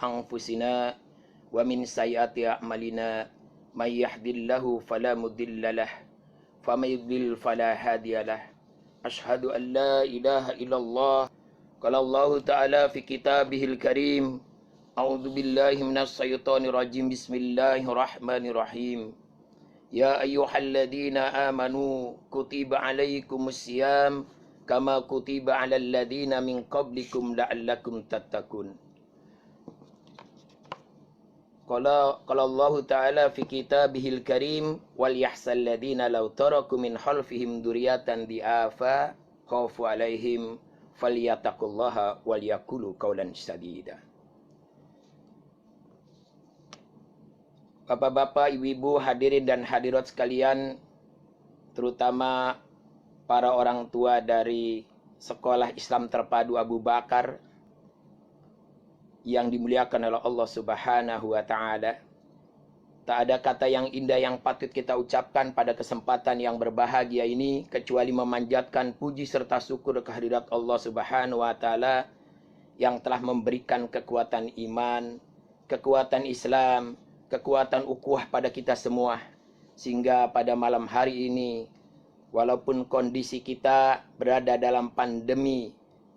أنفسنا ومن سيئات أعمالنا من يهد الله فلا مضل له ومن يضلل فلا هادي له أشهد أن لا إله إلا الله قال الله تعالى في كتابه الكريم أعوذ بالله من الشيطان الرجيم بسم الله الرحمن الرحيم يا أيها الذين آمنوا كتب عليكم الصيام كما كتب على الذين من قبلكم لعلكم تتقون قال الله تعالى في كتابه الكريم وليحذر الذين لو تركوا من خلفهم ذرية ضعافا خافوا عليهم فليتقوا الله وليقولوا قولا سديدا. Bapak-bapak, ibu-ibu, hadirin dan hadirat sekalian, terutama para orang tua dari Sekolah Islam Terpadu Abu Bakar yang dimuliakan oleh Allah Subhanahu wa Ta'ala. Tak ada kata yang indah yang patut kita ucapkan pada kesempatan yang berbahagia ini kecuali memanjatkan puji serta syukur kehadirat Allah Subhanahu wa Ta'ala yang telah memberikan kekuatan iman, kekuatan Islam, kekuatan ukhuwah pada kita semua, sehingga pada malam hari ini walaupun kondisi kita berada dalam pandemi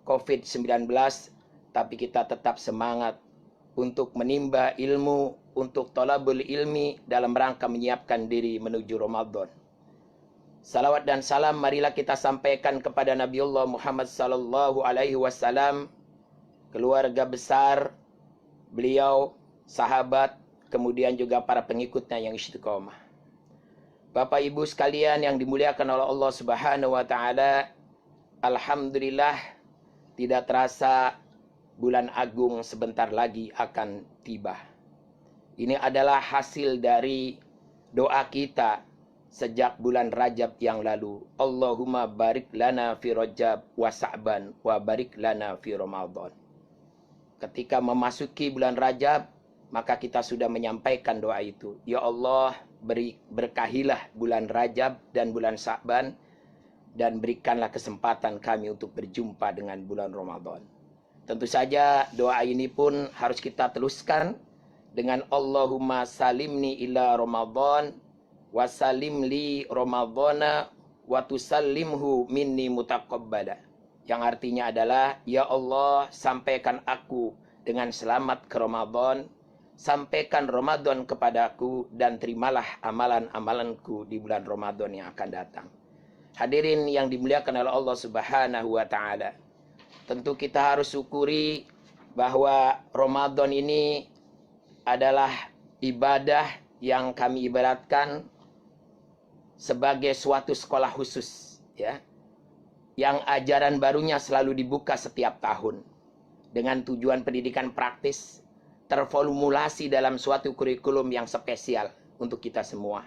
COVID-19, tapi kita tetap semangat untuk menimba ilmu, untuk thalabul ilmi dalam rangka menyiapkan diri menuju Ramadan. Salawat dan salam marilah kita sampaikan kepada Nabiullah Muhammad sallallahu alaihi wasallam, keluarga besar beliau, sahabat, kemudian juga para pengikutnya yang istiqomah. Bapak Ibu sekalian yang dimuliakan oleh Allah Subhanahu wa Ta'ala, alhamdulillah tidak terasa bulan agung sebentar lagi akan tiba. Ini adalah hasil dari doa kita sejak bulan Rajab yang lalu. Allahumma barik lana fi Rajab wa Sa'ban wa barik lana fi Ramadan. Ketika memasuki bulan Rajab, maka kita sudah menyampaikan doa itu. Ya Allah, berkahilah bulan Rajab dan bulan Sa'ban, dan berikanlah kesempatan kami untuk berjumpa dengan bulan Ramadan. Tentu saja doa ini pun harus kita teruskan dengan Allahumma salimni ila Ramadan wa salim li Ramadana wa tusallimhu minni mutaqabbala. Yang artinya adalah, ya Allah, sampaikan aku dengan selamat ke Ramadan, sampaikan Ramadan kepadaku, dan terimalah amalan-amalanku di bulan Ramadan yang akan datang. Hadirin yang dimuliakan oleh Allah Subhanahu wa Ta'ala, tentu kita harus syukuri bahwa Ramadan ini adalah ibadah yang kami ibaratkan sebagai suatu sekolah khusus, ya, yang ajaran barunya selalu dibuka setiap tahun dengan tujuan pendidikan praktis, terformulasi dalam suatu kurikulum yang spesial untuk kita semua,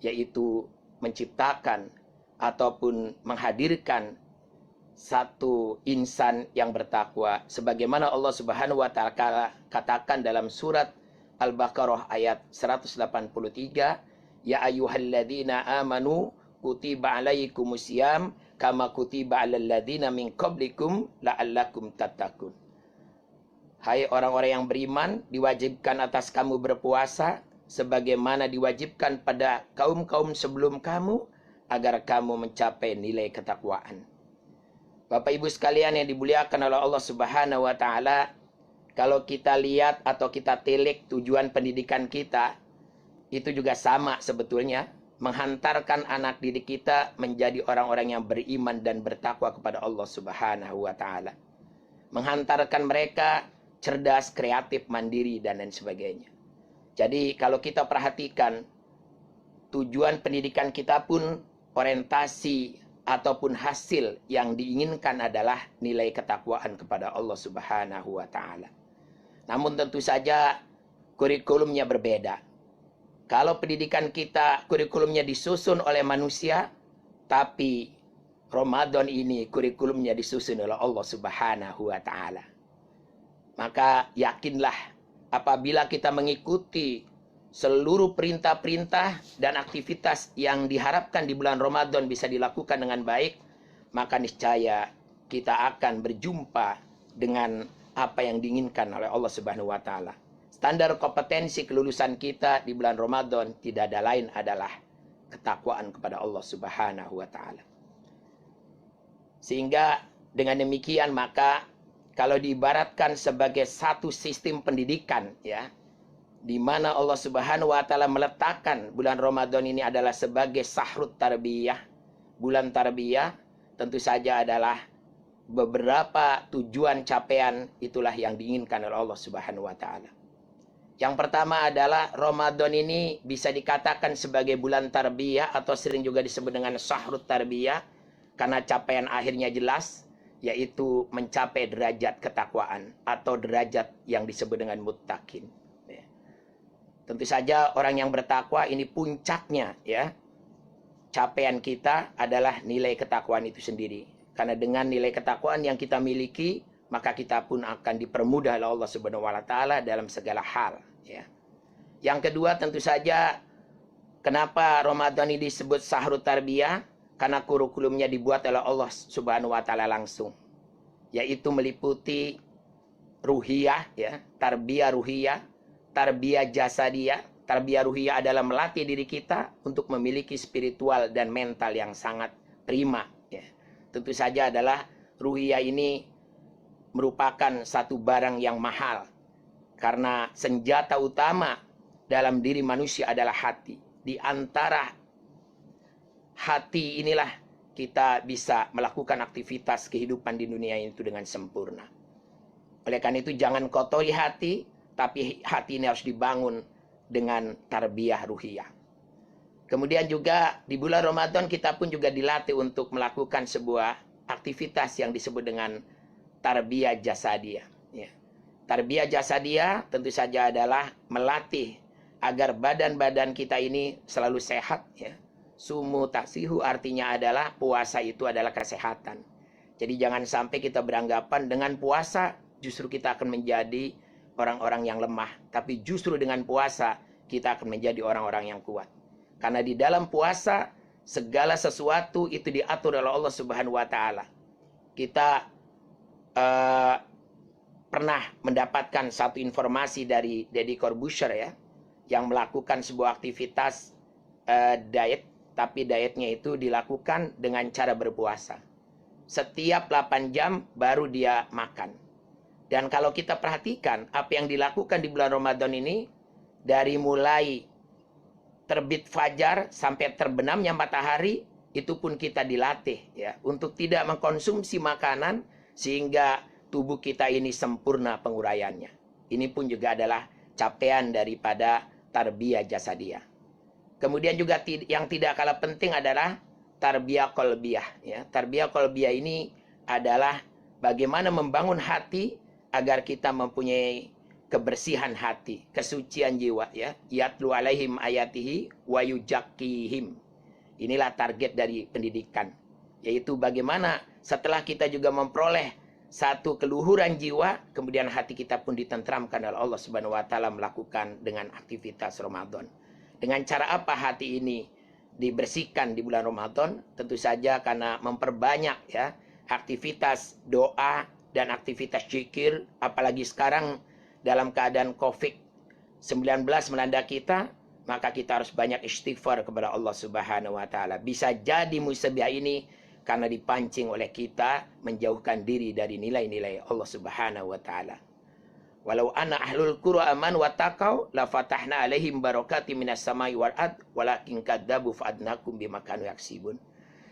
yaitu menciptakan ataupun menghadirkan satu insan yang bertakwa, sebagaimana Allah Subhanahu wa Ta'ala katakan dalam surat Al-Baqarah ayat 183, ya ayyuhalladzina amanu kutiba alaikumusiyam kama kutiba alal ladzina min qablikum la'allakum tattaqun. Hai orang-orang yang beriman, diwajibkan atas kamu berpuasa sebagaimana diwajibkan pada kaum-kaum sebelum kamu, agar kamu mencapai nilai ketakwaan. Bapak Ibu sekalian yang dimuliakan oleh Allah Subhanahu wa Ta'ala, kalau kita lihat atau kita telik tujuan pendidikan kita, itu juga sama sebetulnya, menghantarkan anak didik kita menjadi orang-orang yang beriman dan bertakwa kepada Allah Subhanahu wa Ta'ala. Menghantarkan mereka cerdas, kreatif, mandiri, dan lain sebagainya. Jadi kalau kita perhatikan, tujuan pendidikan kita pun orientasi ataupun hasil yang diinginkan adalah nilai ketakwaan kepada Allah Subhanahu wa Ta'ala. Namun tentu saja kurikulumnya berbeda. Kalau pendidikan kita kurikulumnya disusun oleh manusia, tapi Ramadan ini kurikulumnya disusun oleh Allah Subhanahu wa Ta'ala. Maka yakinlah apabila kita mengikuti seluruh perintah-perintah dan aktivitas yang diharapkan di bulan Ramadan bisa dilakukan dengan baik, maka niscaya kita akan berjumpa dengan apa yang diinginkan oleh Allah Subhanahu wa taala. Standar kompetensi kelulusan kita di bulan Ramadan tidak ada lain adalah ketakwaan kepada Allah Subhanahu wa taala. Sehingga dengan demikian maka kalau diibaratkan sebagai satu sistem pendidikan ya, di mana Allah Subhanahu wa taala meletakkan bulan Ramadan ini adalah sebagai sahrut tarbiyah, bulan tarbiyah, tentu saja adalah beberapa tujuan capaian itulah yang diinginkan oleh Allah Subhanahu wa taala. Yang pertama adalah Ramadan ini bisa dikatakan sebagai bulan tarbiyah atau sering juga disebut dengan sahrut tarbiyah karena capaian akhirnya jelas, yaitu mencapai derajat ketakwaan atau derajat yang disebut dengan muttaqin. Ya. Tentu saja orang yang bertakwa ini puncaknya ya. Capaian kita adalah nilai ketakwaan itu sendiri. Karena dengan nilai ketakwaan yang kita miliki, maka kita pun akan dipermudah oleh Allah Subhanahu wa taala dalam segala hal, ya. Yang kedua tentu saja kenapa Ramadan ini disebut sahrut tarbiyah? Karena kurikulumnya dibuat oleh Allah Subhanahu wa taala langsung, yaitu meliputi ruhiyah ya, tarbiyah ruhiyah, tarbiyah jasadiyah. Tarbiyah ruhiyah adalah melatih diri kita untuk memiliki spiritual dan mental yang sangat prima ya. Tentu saja adalah ruhiyah ini merupakan satu barang yang mahal. Karena senjata utama dalam diri manusia adalah hati. Di antara hati inilah kita bisa melakukan aktivitas kehidupan di dunia itu dengan sempurna. Oleh karena itu jangan kotori hati, tapi hati ini harus dibangun dengan tarbiyah ruhiyah. Kemudian juga di bulan Ramadan kita pun juga dilatih untuk melakukan sebuah aktivitas yang disebut dengan tarbiyah jasadiyah. Ya. Tarbiyah jasadiyah tentu saja adalah melatih agar badan-badan kita ini selalu sehat. Ya. Sumu taksihu artinya adalah puasa itu adalah kesehatan. Jadi jangan sampai kita beranggapan dengan puasa justru kita akan menjadi orang-orang yang lemah. Tapi justru dengan puasa kita akan menjadi orang-orang yang kuat. Karena di dalam puasa segala sesuatu itu diatur oleh Allah Subhanahu wa taala. Kita pernah mendapatkan satu informasi dari Deddy Corbuzier ya, yang melakukan sebuah aktivitas diet, tapi dietnya itu dilakukan dengan cara berpuasa. Setiap 8 jam baru dia makan. Dan kalau kita perhatikan apa yang dilakukan di bulan Ramadan ini, dari mulai terbit fajar sampai terbenamnya matahari, itu pun kita dilatih ya untuk tidak mengkonsumsi makanan sehingga tubuh kita ini sempurna penguraiannya. Ini pun juga adalah capaian daripada tarbiyah jasadiyah. Kemudian juga yang tidak kalah penting adalah tarbiyah qalbiyah ya. Tarbiyah qalbiyah ini adalah bagaimana membangun hati agar kita mempunyai kebersihan hati, kesucian jiwa ya. Yatlu alaihim ayatihi wa yujakkihim. Inilah target dari pendidikan, yaitu bagaimana setelah kita juga memperoleh satu keluhuran jiwa, kemudian hati kita pun ditentramkan oleh Allah Subhanahu wa taala melakukan dengan aktivitas Ramadan. Dengan cara apa hati ini dibersihkan di bulan Ramadan? Tentu saja karena memperbanyak ya aktivitas doa dan aktivitas zikir, apalagi sekarang dalam keadaan COVID-19 melanda kita, maka kita harus banyak istighfar kepada Allah Subhanahu wa taala. Bisa jadi musibah ini karena dipancing oleh kita menjauhkan diri dari nilai-nilai Allah Subhanahu wa taala. Walau anna ahlul qura aman wa taqau la fatahna alaihim barakatim minas samai wal ard walakin kadzabu fa'adnakum bima kanu yaksibun.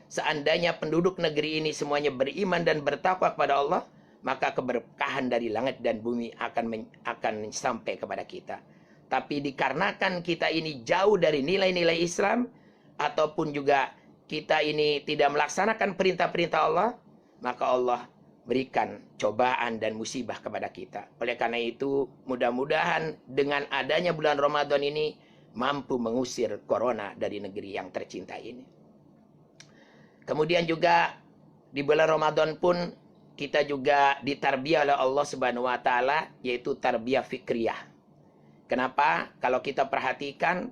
Seandainya penduduk negeri ini semuanya beriman dan bertakwa kepada Allah, maka keberkahan dari langit dan bumi akan sampai kepada kita. Tapi dikarenakan kita ini jauh dari nilai-nilai Islam, ataupun juga kita ini tidak melaksanakan perintah-perintah Allah, maka Allah berikan cobaan dan musibah kepada kita. Oleh karena itu, mudah-mudahan dengan adanya bulan Ramadan ini mampu mengusir corona dari negeri yang tercinta ini. Kemudian juga di bulan Ramadan pun kita juga ditarbiyah oleh Allah Subhanahu wa taala, yaitu tarbiyah fikriyah. Kenapa? Kalau kita perhatikan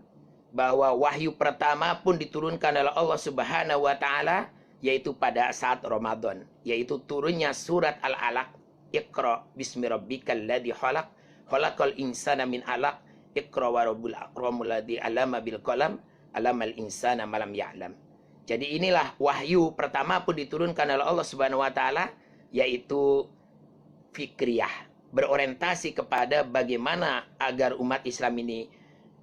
bahwa wahyu pertama pun diturunkan oleh Allah Subhanahu wa taala yaitu pada saat Ramadan, yaitu turunnya surat Al-Alaq Iqra bismi rabbikal ladzi khalaq, khalaqal insana min 'alaq, Iqra wa rabbul akramul ladzi 'allama bil qalam, 'allamal insana ma lam ya'lam. Jadi inilah wahyu pertama pun diturunkan oleh Allah Subhanahu wa taala, yaitu fikriyah, berorientasi kepada bagaimana agar umat Islam ini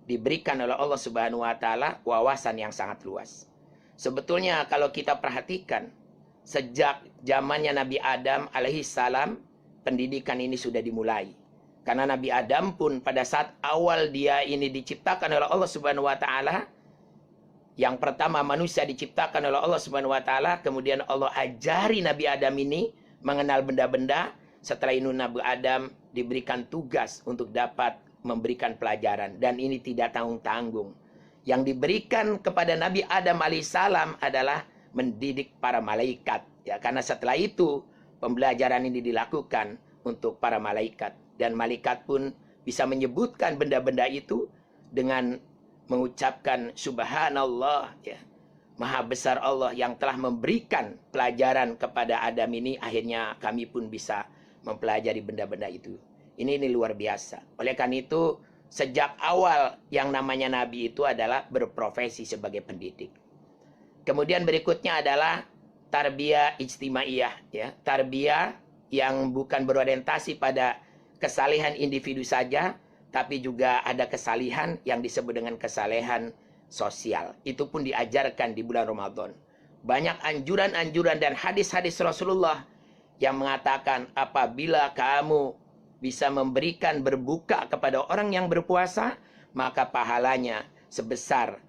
diberikan oleh Allah Subhanahu wa taala wawasan yang sangat luas. Sebetulnya kalau kita perhatikan, sejak zamannya Nabi Adam alaihi salam, pendidikan ini sudah dimulai. Karena Nabi Adam pun pada saat awal dia ini diciptakan oleh Allah Subhanahu wa taala, yang pertama manusia diciptakan oleh Allah Subhanahu wa taala, kemudian Allah ajari Nabi Adam ini mengenal benda-benda. Setelah itu Nabi Adam diberikan tugas untuk dapat memberikan pelajaran, dan ini tidak tanggung-tanggung. Yang diberikan kepada Nabi Adam alaihissalam adalah mendidik para malaikat, ya, karena setelah itu pembelajaran ini dilakukan untuk para malaikat, dan malaikat pun bisa menyebutkan benda-benda itu dengan mengucapkan subhanallah, ya, maha besar Allah yang telah memberikan pelajaran kepada Adam ini. Akhirnya kami pun bisa mempelajari benda-benda itu. Ini luar biasa. Oleh karena itu, sejak awal yang namanya Nabi itu adalah berprofesi sebagai pendidik. Kemudian berikutnya adalah tarbiyah ijtimaiyah, ya, tarbiyah yang bukan berorientasi pada kesalehan individu saja, tapi juga ada kesalehan yang disebut dengan kesalehan sosial. Itu pun diajarkan di bulan Ramadan. Banyak anjuran-anjuran dan hadis-hadis Rasulullah yang mengatakan apabila kamu bisa memberikan berbuka kepada orang yang berpuasa, maka pahalanya sebesar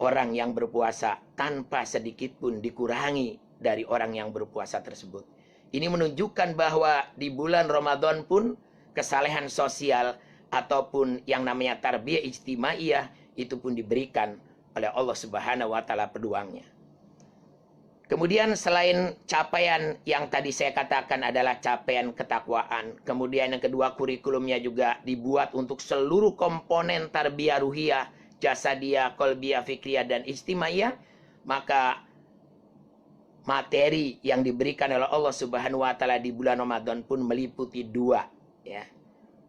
orang yang berpuasa tanpa sedikit pun dikurangi dari orang yang berpuasa tersebut. Ini menunjukkan bahwa di bulan Ramadan pun kesalehan sosial ataupun yang namanya tarbiyah ijtimaiyah itu pun diberikan oleh Allah Subhanahu wa taala peluangnya. Kemudian selain capaian yang tadi saya katakan adalah capaian ketakwaan, kemudian yang kedua kurikulumnya juga dibuat untuk seluruh komponen tarbiyah ruhiyah, jasadiyah, qalbiyah, fikriyah, dan ijtimaiyah, maka materi yang diberikan oleh Allah Subhanahu wa taala di bulan Ramadan pun meliputi dua, ya.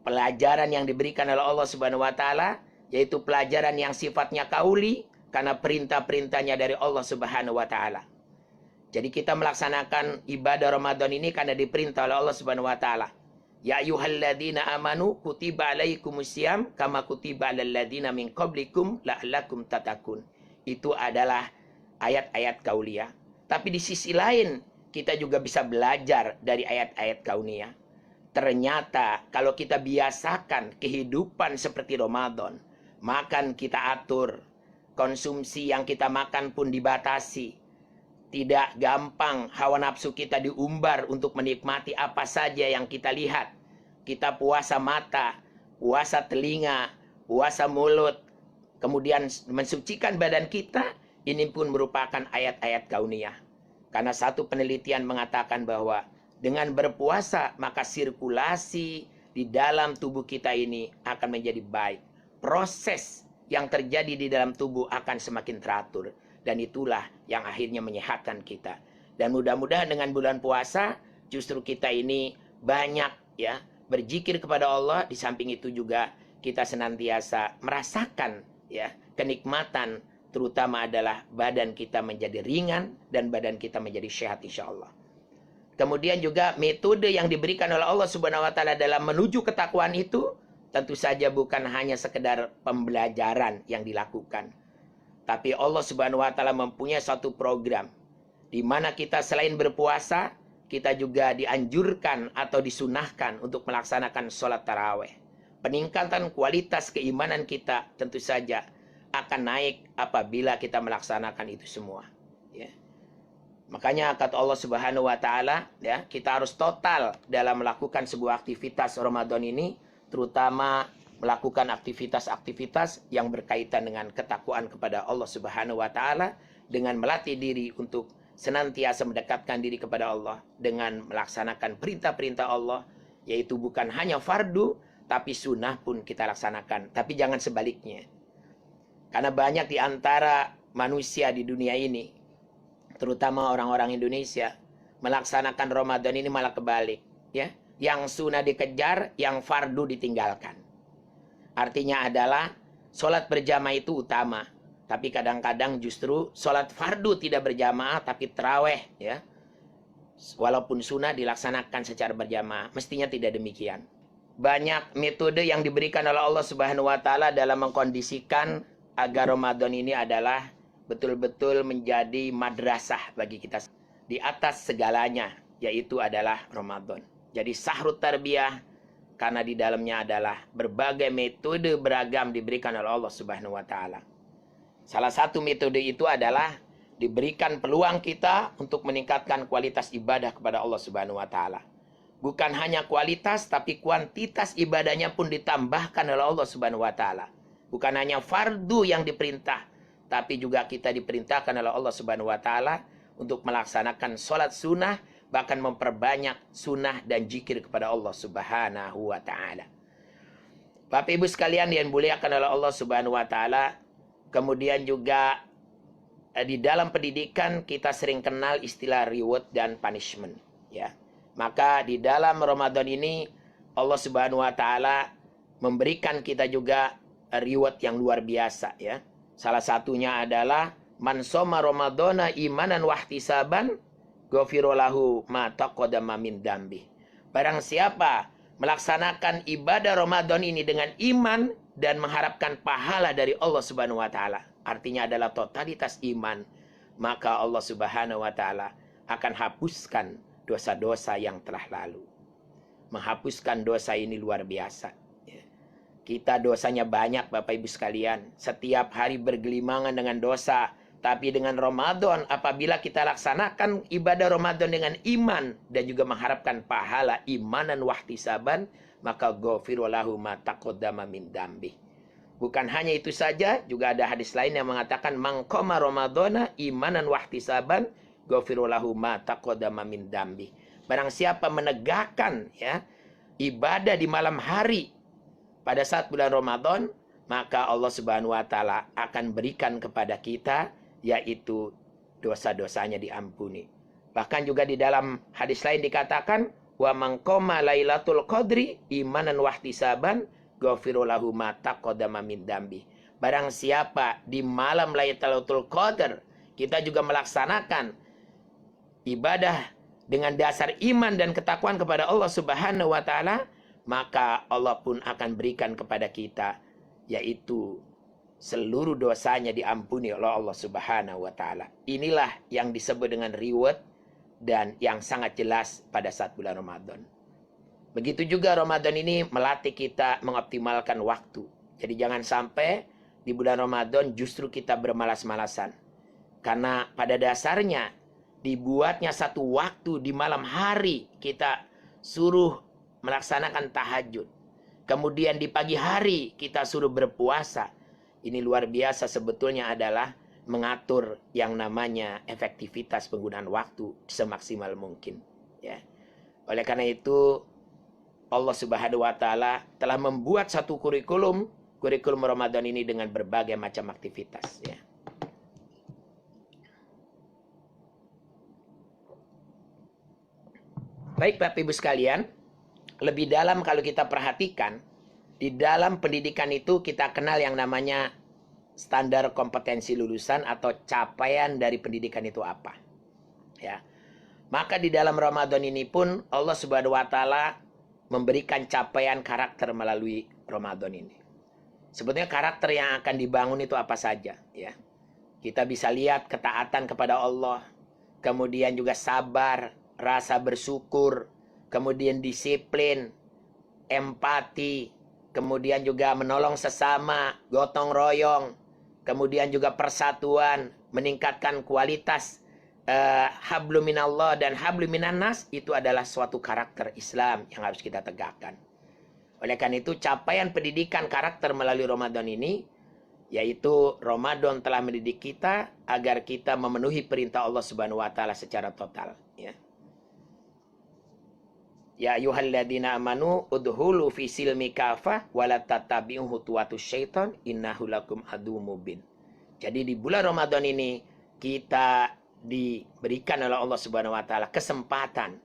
Pelajaran yang diberikan oleh Allah Subhanahu wa taala yaitu pelajaran yang sifatnya kauli karena perintah-perintahnya dari Allah Subhanahu wa taala. Jadi kita melaksanakan ibadah Ramadan ini karena diperintah oleh Allah Subhanahu wa taala. Ya ayyuhalladzina amanu kutiba alaikumusiyam kama kutiba alal ladzina min qablikum la'allakum tattaqun. Itu adalah ayat-ayat kauliyah. Tapi di sisi lain kita juga bisa belajar dari ayat-ayat kauniyah. Ternyata kalau kita biasakan kehidupan seperti Ramadan, makan kita atur, konsumsi yang kita makan pun dibatasi. Tidak gampang hawa nafsu kita diumbar untuk menikmati apa saja yang kita lihat. Kita puasa mata, puasa telinga, puasa mulut, kemudian mensucikan badan kita. Ini pun merupakan ayat-ayat kauniyah. Karena satu penelitian mengatakan bahwa dengan berpuasa maka sirkulasi di dalam tubuh kita ini akan menjadi baik. Proses yang terjadi di dalam tubuh akan semakin teratur. Dan itulah yang akhirnya menyehatkan kita. Dan mudah-mudahan dengan bulan puasa justru kita ini banyak, ya, berzikir kepada Allah. Di samping itu juga kita senantiasa merasakan, ya, kenikmatan, terutama adalah badan kita menjadi ringan dan badan kita menjadi sehat insya Allah. Kemudian juga metode yang diberikan oleh Allah Subhanahu wa taala dalam menuju ketakwaan itu tentu saja bukan hanya sekedar pembelajaran yang dilakukan. Tapi Allah Subhanahu wa taala mempunyai satu program di mana kita selain berpuasa, kita juga dianjurkan atau disunahkan untuk melaksanakan sholat tarawih. Peningkatan kualitas keimanan kita tentu saja akan naik apabila kita melaksanakan itu semua, ya. Makanya kata Allah Subhanahu wa taala, ya, kita harus total dalam melakukan sebuah aktivitas Ramadan ini, terutama melakukan aktivitas-aktivitas yang berkaitan dengan ketakwaan kepada Allah Subhanahu wa taala dengan melatih diri untuk senantiasa mendekatkan diri kepada Allah dengan melaksanakan perintah-perintah Allah, yaitu bukan hanya fardu tapi sunnah pun kita laksanakan. Tapi jangan sebaliknya. Karena banyak di antara manusia di dunia ini, terutama orang-orang Indonesia, melaksanakan Ramadan ini malah kebalik, ya. yang sunnah dikejar, yang fardu ditinggalkan. Artinya adalah sholat berjamaah itu utama. Tapi kadang-kadang justru sholat fardu tidak berjamaah, tapi terawih, ya. Walaupun sunnah dilaksanakan secara berjamaah, mestinya tidak demikian. Banyak metode yang diberikan oleh Allah Subhanahu wa taala dalam mengkondisikan agar Ramadan ini adalah betul-betul menjadi madrasah bagi kita di atas segalanya, yaitu adalah Ramadan. Jadi sahrut tarbiyah, karena di dalamnya adalah berbagai metode beragam diberikan oleh Allah Subhanahu wa taala. Salah satu metode itu adalah diberikan peluang kita untuk meningkatkan kualitas ibadah kepada Allah Subhanahu wa taala. Bukan hanya kualitas, tapi kuantitas ibadahnya pun ditambahkan oleh Allah Subhanahu wa taala. Bukan hanya fardu yang diperintah, tapi juga kita diperintahkan oleh Allah Subhanahu wa taala untuk melaksanakan sholat sunnah, bahkan memperbanyak sunnah dan zikir kepada Allah Subhanahu wa taala. Bapak Ibu sekalian yang dimuliakan oleh Allah Subhanahu wa taala, kemudian juga di dalam pendidikan kita sering kenal istilah reward dan punishment, ya. Maka di dalam Ramadan ini Allah Subhanahu wa taala memberikan kita juga reward yang luar biasa, ya. Salah satunya adalah man shoma ramadhana imanan wahtisaban ghufira lahu ma taqaddama min dambi. Barang siapa melaksanakan ibadah Ramadan ini dengan iman dan mengharapkan pahala dari Allah Subhanahu wa taala, artinya adalah totalitas iman, maka Allah Subhanahu wa taala akan hapuskan dosa-dosa yang telah lalu. Menghapuskan dosa ini luar biasa. Kita dosanya banyak Bapak Ibu sekalian. Setiap hari bergelimangan dengan dosa. Tapi dengan Ramadan, apabila kita laksanakan ibadah Ramadan dengan iman dan juga mengharapkan pahala imanan wahtisaban, maka ghafira lahu ma taqaddama min dambi. Bukan hanya itu saja, juga ada hadis lain yang mengatakan man qama ramadhana imanan wahtisaban ghafira lahu ma taqaddama min dambi. Barang siapa menegakkan, ya, ibadah di malam hari pada saat bulan Ramadan, maka Allah Subhanahu wa taala akan berikan kepada kita, yaitu dosa-dosanya diampuni. Bahkan juga di dalam hadis lain dikatakan, wa man qama lailatul qadri imanan wahtisaban ghafira lahu ma taqaddama min dambi. Barang siapa di malam Lailatul Qadar kita juga melaksanakan ibadah dengan dasar iman dan ketakwaan kepada Allah Subhanahu wa taala, maka Allah pun akan berikan kepada kita, yaitu seluruh dosanya diampuni oleh Allah Subhanahu wa taala. Inilah yang disebut dengan reward dan yang sangat jelas pada saat bulan Ramadan. Begitu juga Ramadan ini melatih kita mengoptimalkan waktu. Jadi jangan sampai di bulan Ramadan justru kita bermalas-malasan. Karena pada dasarnya dibuatnya satu waktu di malam hari kita suruh melaksanakan tahajud. Kemudian di pagi hari kita suruh berpuasa. Ini luar biasa sebetulnya adalah mengatur yang namanya efektivitas penggunaan waktu semaksimal mungkin. Ya. Oleh karena itu Allah Subhanahu wa taala telah membuat satu kurikulum Ramadan ini dengan berbagai macam aktivitas. Ya. Baik Bapak Ibu sekalian, lebih dalam kalau kita perhatikan, di dalam pendidikan itu kita kenal yang namanya standar kompetensi lulusan atau capaian dari pendidikan itu apa. Ya. Maka di dalam Ramadan ini pun Allah Subhanahu wa taala memberikan capaian karakter melalui Ramadan ini. Sebetulnya karakter yang akan dibangun itu apa saja, ya. Kita bisa lihat ketaatan kepada Allah, kemudian juga sabar, rasa bersyukur, kemudian disiplin, empati, kemudian juga menolong sesama, gotong royong, kemudian juga persatuan, meningkatkan kualitas hablum minallah dan hablum minannas. Itu adalah suatu karakter Islam yang harus kita tegakkan. Oleh karena itu capaian pendidikan karakter melalui Ramadan ini, yaitu Ramadan telah mendidik kita agar kita memenuhi perintah Allah Subhanahu wa taala secara total, ya. Ya ayyuhalladzina amanu udhulu fi silmi kafah wa la tattabi'u khutuwatus syaitan innahu lakum aduwwum mubin. Jadi di bulan Ramadan ini kita diberikan oleh Allah Subhanahu wa taala kesempatan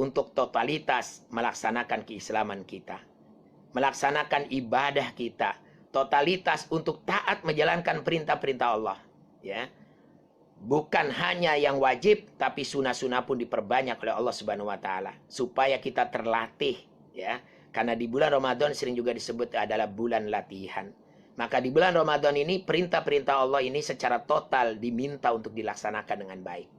untuk totalitas melaksanakan keislaman kita, melaksanakan ibadah kita, totalitas untuk taat menjalankan perintah-perintah Allah, ya. Bukan hanya yang wajib, tapi sunnah-sunnah pun diperbanyak oleh Allah Subhanahu wa taala supaya kita terlatih, ya. Karena di bulan Ramadan sering juga disebut adalah bulan latihan. Maka di bulan Ramadan ini perintah-perintah Allah ini secara total diminta untuk dilaksanakan dengan baik.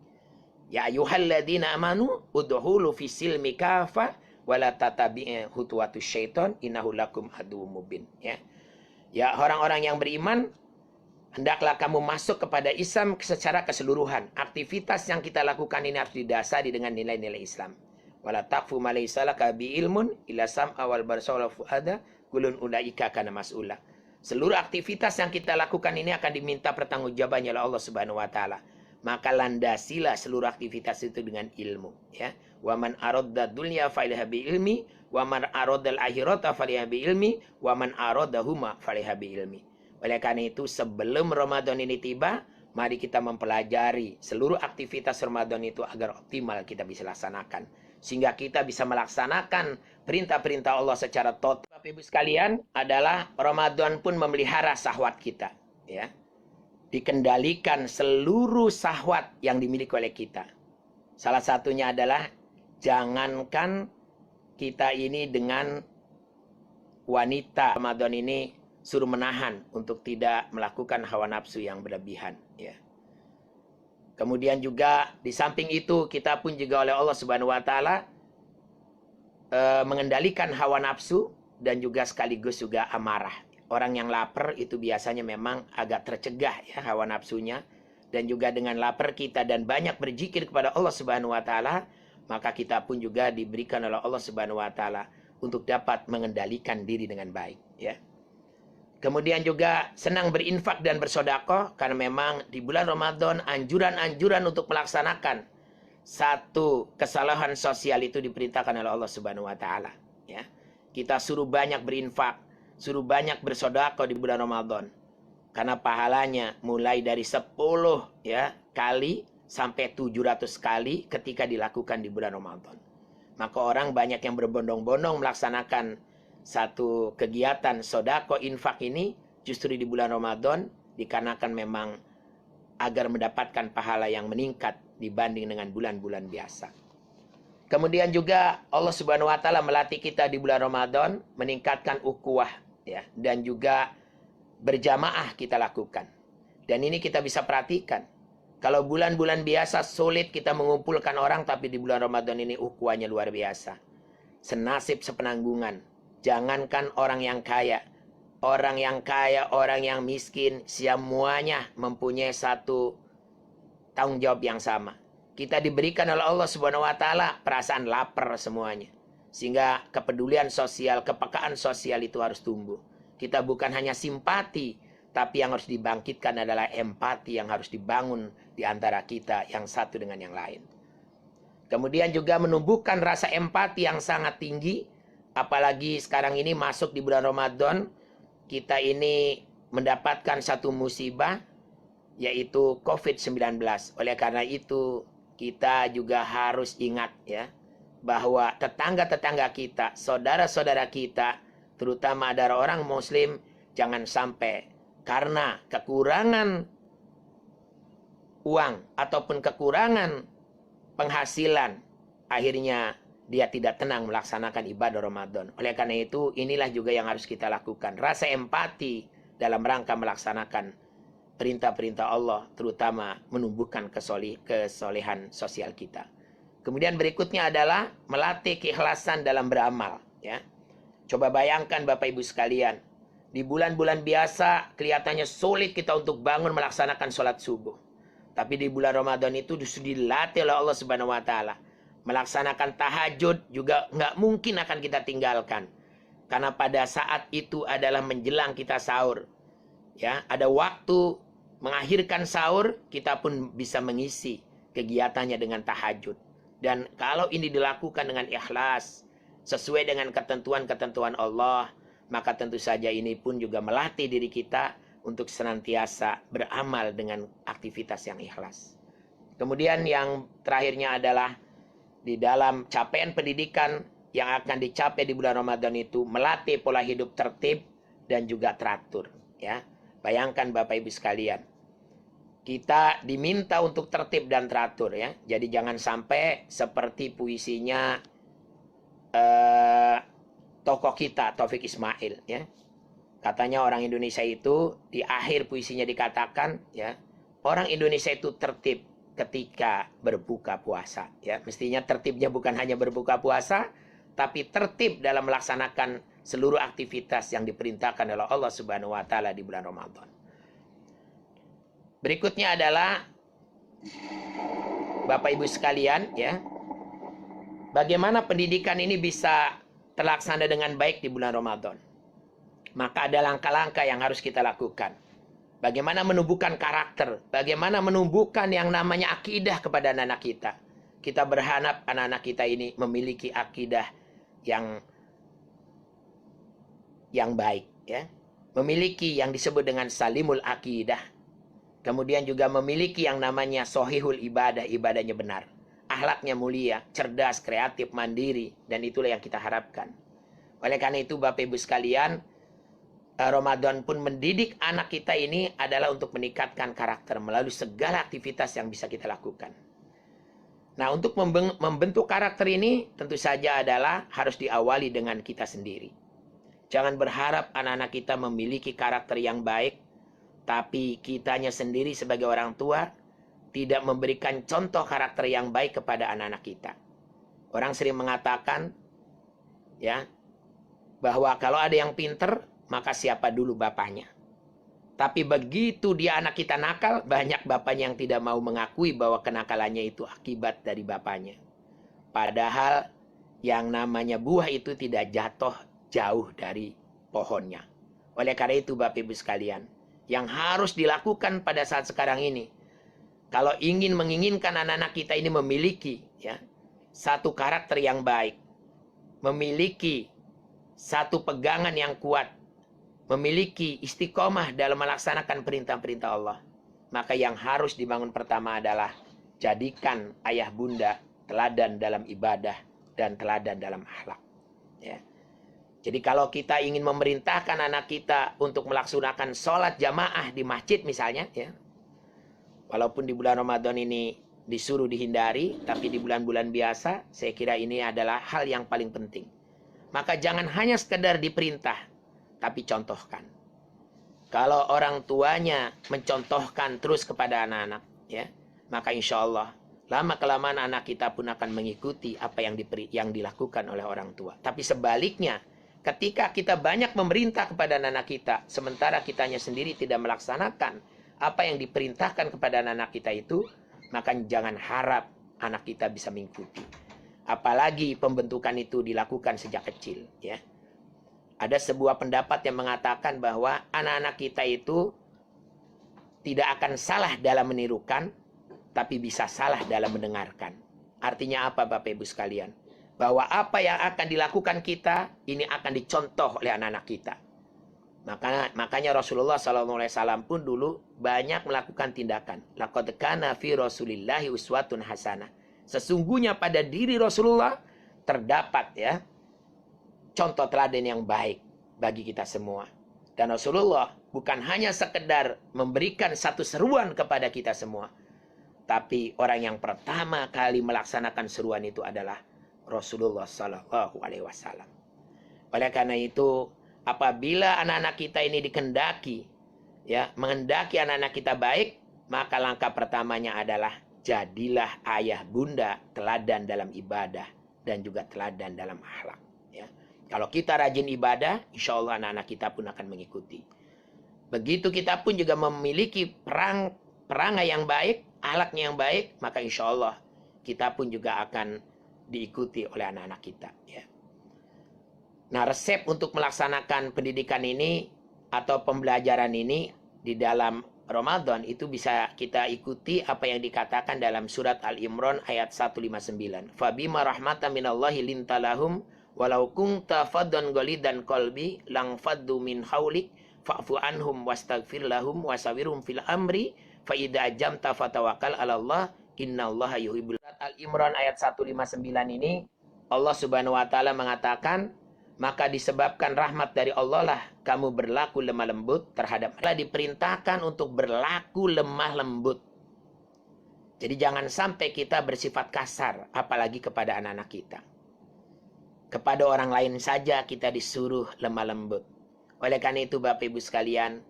Ya ayyuhalladzina amanu udkhulu fisilmi kafah wala tatabi'u khutuwatus syaiton innahu lakum aduwwum mubin, ya. Ya orang-orang yang beriman, hendaklah kamu masuk kepada Islam secara keseluruhan. Aktivitas yang kita lakukan ini harus didasari dengan nilai-nilai Islam. Wala taqfu ma laysa laka bi ilmun illa sam'a wal basara wal fuada kulun ulaika kana mas'ula. Seluruh aktivitas yang kita lakukan ini akan diminta pertanggungjawabannya oleh Allah Subhanahu wa taala. Maka landasilah seluruh aktivitas itu dengan ilmu, ya. Wa man aradda dunya faliha bi ilmi wa man aradda al-akhirata faliha bi ilmi wa man aradahuma faliha bi ilmi. Oleh karena itu, sebelum Ramadan ini tiba, mari kita mempelajari seluruh aktivitas Ramadan itu agar optimal kita bisa laksanakan. Sehingga kita bisa melaksanakan perintah-perintah Allah secara total. Bapak Ibu sekalian, adalah Ramadan pun memelihara syahwat kita, ya. Dikendalikan seluruh syahwat yang dimiliki oleh kita. Salah satunya adalah jangankan kita ini dengan wanita Ramadan ini suruh menahan untuk tidak melakukan hawa nafsu yang berlebihan, ya. Kemudian juga di samping itu kita pun juga oleh Allah Subhanahu wa taala mengendalikan hawa nafsu dan juga sekaligus juga amarah. Orang yang lapar itu biasanya memang agak tercegah, ya, hawa nafsunya, dan juga dengan lapar kita dan banyak berzikir kepada Allah Subhanahu wa taala, maka kita pun juga diberikan oleh Allah Subhanahu wa taala untuk dapat mengendalikan diri dengan baik, ya. Kemudian juga senang berinfak dan bersedekah, karena memang di bulan Ramadan anjuran-anjuran untuk melaksanakan satu kesalahan sosial itu diperintahkan oleh Allah Subhanahu wa taala, ya. Kita suruh banyak berinfak, suruh banyak bersedekah di bulan Ramadan. Karena pahalanya mulai dari 10, ya, kali sampai 700 kali ketika dilakukan di bulan Ramadan. Maka orang banyak yang berbondong-bondong melaksanakan satu kegiatan sodako infak ini justru di bulan Ramadan, dikarenakan memang agar mendapatkan pahala yang meningkat dibanding dengan bulan-bulan biasa. Kemudian juga Allah Subhanahu wa taala melatih kita di bulan Ramadan meningkatkan ukhuwah, ya, dan juga berjamaah kita lakukan. Dan ini kita bisa perhatikan. Kalau bulan-bulan biasa sulit kita mengumpulkan orang, tapi di bulan Ramadan ini ukhuwahnya luar biasa. Senasib sepenanggungan. Jangankan orang yang kaya, orang yang miskin, semuanya mempunyai satu tanggung jawab yang sama. Kita diberikan oleh Allah Subhanahu wa taala perasaan lapar semuanya. Sehingga kepedulian sosial, kepekaan sosial itu harus tumbuh. Kita bukan hanya simpati, tapi yang harus dibangkitkan adalah empati yang harus dibangun di antara kita yang satu dengan yang lain. Kemudian juga menumbuhkan rasa empati yang sangat tinggi. Apalagi sekarang ini masuk di bulan Ramadan, kita ini mendapatkan satu musibah, yaitu COVID-19. Oleh karena itu, kita juga harus ingat, ya, bahwa tetangga-tetangga kita, saudara-saudara kita, terutama ada orang Muslim, jangan sampai karena kekurangan uang ataupun kekurangan penghasilan, akhirnya dia tidak tenang melaksanakan ibadah Ramadan. Oleh karena itu, inilah juga yang harus kita lakukan. Rasa empati dalam rangka melaksanakan perintah-perintah Allah, terutama menumbuhkan kesolehan sosial kita. Kemudian berikutnya adalah melatih keikhlasan dalam beramal, ya. Coba bayangkan Bapak Ibu sekalian, di bulan-bulan biasa kelihatannya sulit kita untuk bangun melaksanakan sholat subuh. Tapi di bulan Ramadan itu justru dilatih oleh Allah Subhanahu wa taala. Melaksanakan tahajud juga nggak mungkin akan kita tinggalkan. Karena pada saat itu adalah menjelang kita sahur. Ya, ada waktu mengakhirkan sahur, kita pun bisa mengisi kegiatannya dengan tahajud. Dan kalau ini dilakukan dengan ikhlas, sesuai dengan ketentuan-ketentuan Allah, maka tentu saja ini pun juga melatih diri kita untuk senantiasa beramal dengan aktivitas yang ikhlas. Kemudian yang terakhirnya adalah di dalam capaian pendidikan yang akan dicapai di bulan Ramadan itu melatih pola hidup tertib dan juga teratur, ya. Bayangkan Bapak Ibu sekalian, kita diminta untuk tertib dan teratur, ya. Jadi jangan sampai seperti puisinya tokoh kita Taufik Ismail, ya. Katanya orang Indonesia itu di akhir puisinya dikatakan, ya, orang Indonesia itu tertib ketika berbuka puasa, ya. Mestinya tertibnya bukan hanya berbuka puasa, tapi tertib dalam melaksanakan seluruh aktivitas yang diperintahkan oleh Allah Subhanahu wa taala di bulan Ramadan. Berikutnya adalah Bapak Ibu sekalian, ya. Bagaimana pendidikan ini bisa terlaksana dengan baik di bulan Ramadan? Maka ada langkah-langkah yang harus kita lakukan. Bagaimana menumbuhkan karakter, bagaimana menumbuhkan yang namanya akidah kepada anak-anak kita. Kita berharap anak-anak kita ini memiliki akidah yang baik, ya. Memiliki yang disebut dengan salimul akidah. Kemudian juga memiliki yang namanya sohihul ibadah, ibadahnya benar. Akhlaknya mulia, cerdas, kreatif, mandiri, dan itulah yang kita harapkan. Oleh karena itu Bapak Ibu sekalian, Ramadan pun mendidik anak kita ini adalah untuk meningkatkan karakter melalui segala aktivitas yang bisa kita lakukan. Nah, untuk membentuk karakter ini tentu saja adalah harus diawali dengan kita sendiri. Jangan berharap anak-anak kita memiliki karakter yang baik, tapi kitanya sendiri sebagai orang tua tidak memberikan contoh karakter yang baik kepada anak-anak kita. Orang sering mengatakan, ya, bahwa kalau ada yang pinter, maka siapa dulu bapaknya. Tapi begitu dia anak kita nakal, banyak bapaknya yang tidak mau mengakui bahwa kenakalannya itu akibat dari bapaknya. Padahal yang namanya buah itu tidak jatuh jauh dari pohonnya. Oleh karena itu Bapak Ibu sekalian, yang harus dilakukan pada saat sekarang ini, kalau ingin menginginkan anak-anak kita ini memiliki, ya, satu karakter yang baik, memiliki satu pegangan yang kuat, memiliki istiqomah dalam melaksanakan perintah-perintah Allah, maka yang harus dibangun pertama adalah jadikan ayah bunda teladan dalam ibadah dan teladan dalam akhlak, ya. Jadi kalau kita ingin memerintahkan anak kita untuk melaksanakan sholat jamaah di masjid misalnya, ya, walaupun di bulan Ramadan ini disuruh dihindari, tapi di bulan-bulan biasa saya kira ini adalah hal yang paling penting. Maka jangan hanya sekedar diperintah, tapi contohkan. Kalau orang tuanya mencontohkan terus kepada anak-anak, ya, maka insya Allah lama-kelamaan anak kita pun akan mengikuti apa yang dilakukan oleh orang tua. Tapi sebaliknya, ketika kita banyak memerintah kepada anak-anak kita, sementara kitanya sendiri tidak melaksanakan apa yang diperintahkan kepada anak-anak kita itu, maka jangan harap anak kita bisa mengikuti. Apalagi pembentukan itu dilakukan sejak kecil, ya. Ada sebuah pendapat yang mengatakan bahwa anak-anak kita itu tidak akan salah dalam menirukan, tapi bisa salah dalam mendengarkan. Artinya apa Bapak Ibu sekalian? Bahwa apa yang akan dilakukan kita, ini akan dicontoh oleh anak-anak kita. Makanya Rasulullah SAW pun dulu banyak melakukan tindakan. Laqad kana fi Rasulillahi uswatun hasanah. Sesungguhnya pada diri Rasulullah terdapat, ya, contoh teladan yang baik bagi kita semua. Dan Rasulullah bukan hanya sekedar memberikan satu seruan kepada kita semua, tapi orang yang pertama kali melaksanakan seruan itu adalah Rasulullah Sallallahu Alaihi Wasallam. Oleh karena itu, apabila anak-anak kita ini dikendaki, ya, menghendaki anak-anak kita baik, maka langkah pertamanya adalah jadilah ayah bunda teladan dalam ibadah dan juga teladan dalam akhlak. Ya. Kalau kita rajin ibadah, insya Allah anak-anak kita pun akan mengikuti. Begitu kita pun juga memiliki perangai yang baik, akhlaknya yang baik, maka insya Allah kita pun juga akan diikuti oleh anak-anak kita. Ya. Nah, resep untuk melaksanakan pendidikan ini atau pembelajaran ini di dalam Ramadan itu bisa kita ikuti apa yang dikatakan dalam surat Al-Imran ayat 159. Fabima rahmatan minallahi lintalahum walau kunta faddan ghalidan qalbi lang faddu min haulik fa'fu anhum wastaghfir lahum wasawirhum fil amri fa idza jamta fatawakkal 'ala Allah Innallaha yuhibbul. Surat Al-Imran ayat 159 ini Allah Subhanahu wa taala mengatakan, maka disebabkan rahmat dari Allah lah kamu berlaku lemah lembut terhadap mereka. Diperintahkan untuk berlaku lemah lembut. Jadi jangan sampai kita bersifat kasar, apalagi kepada anak-anak kita. Kepada orang lain saja kita disuruh lemah lembut. Oleh karena itu Bapak Ibu sekalian,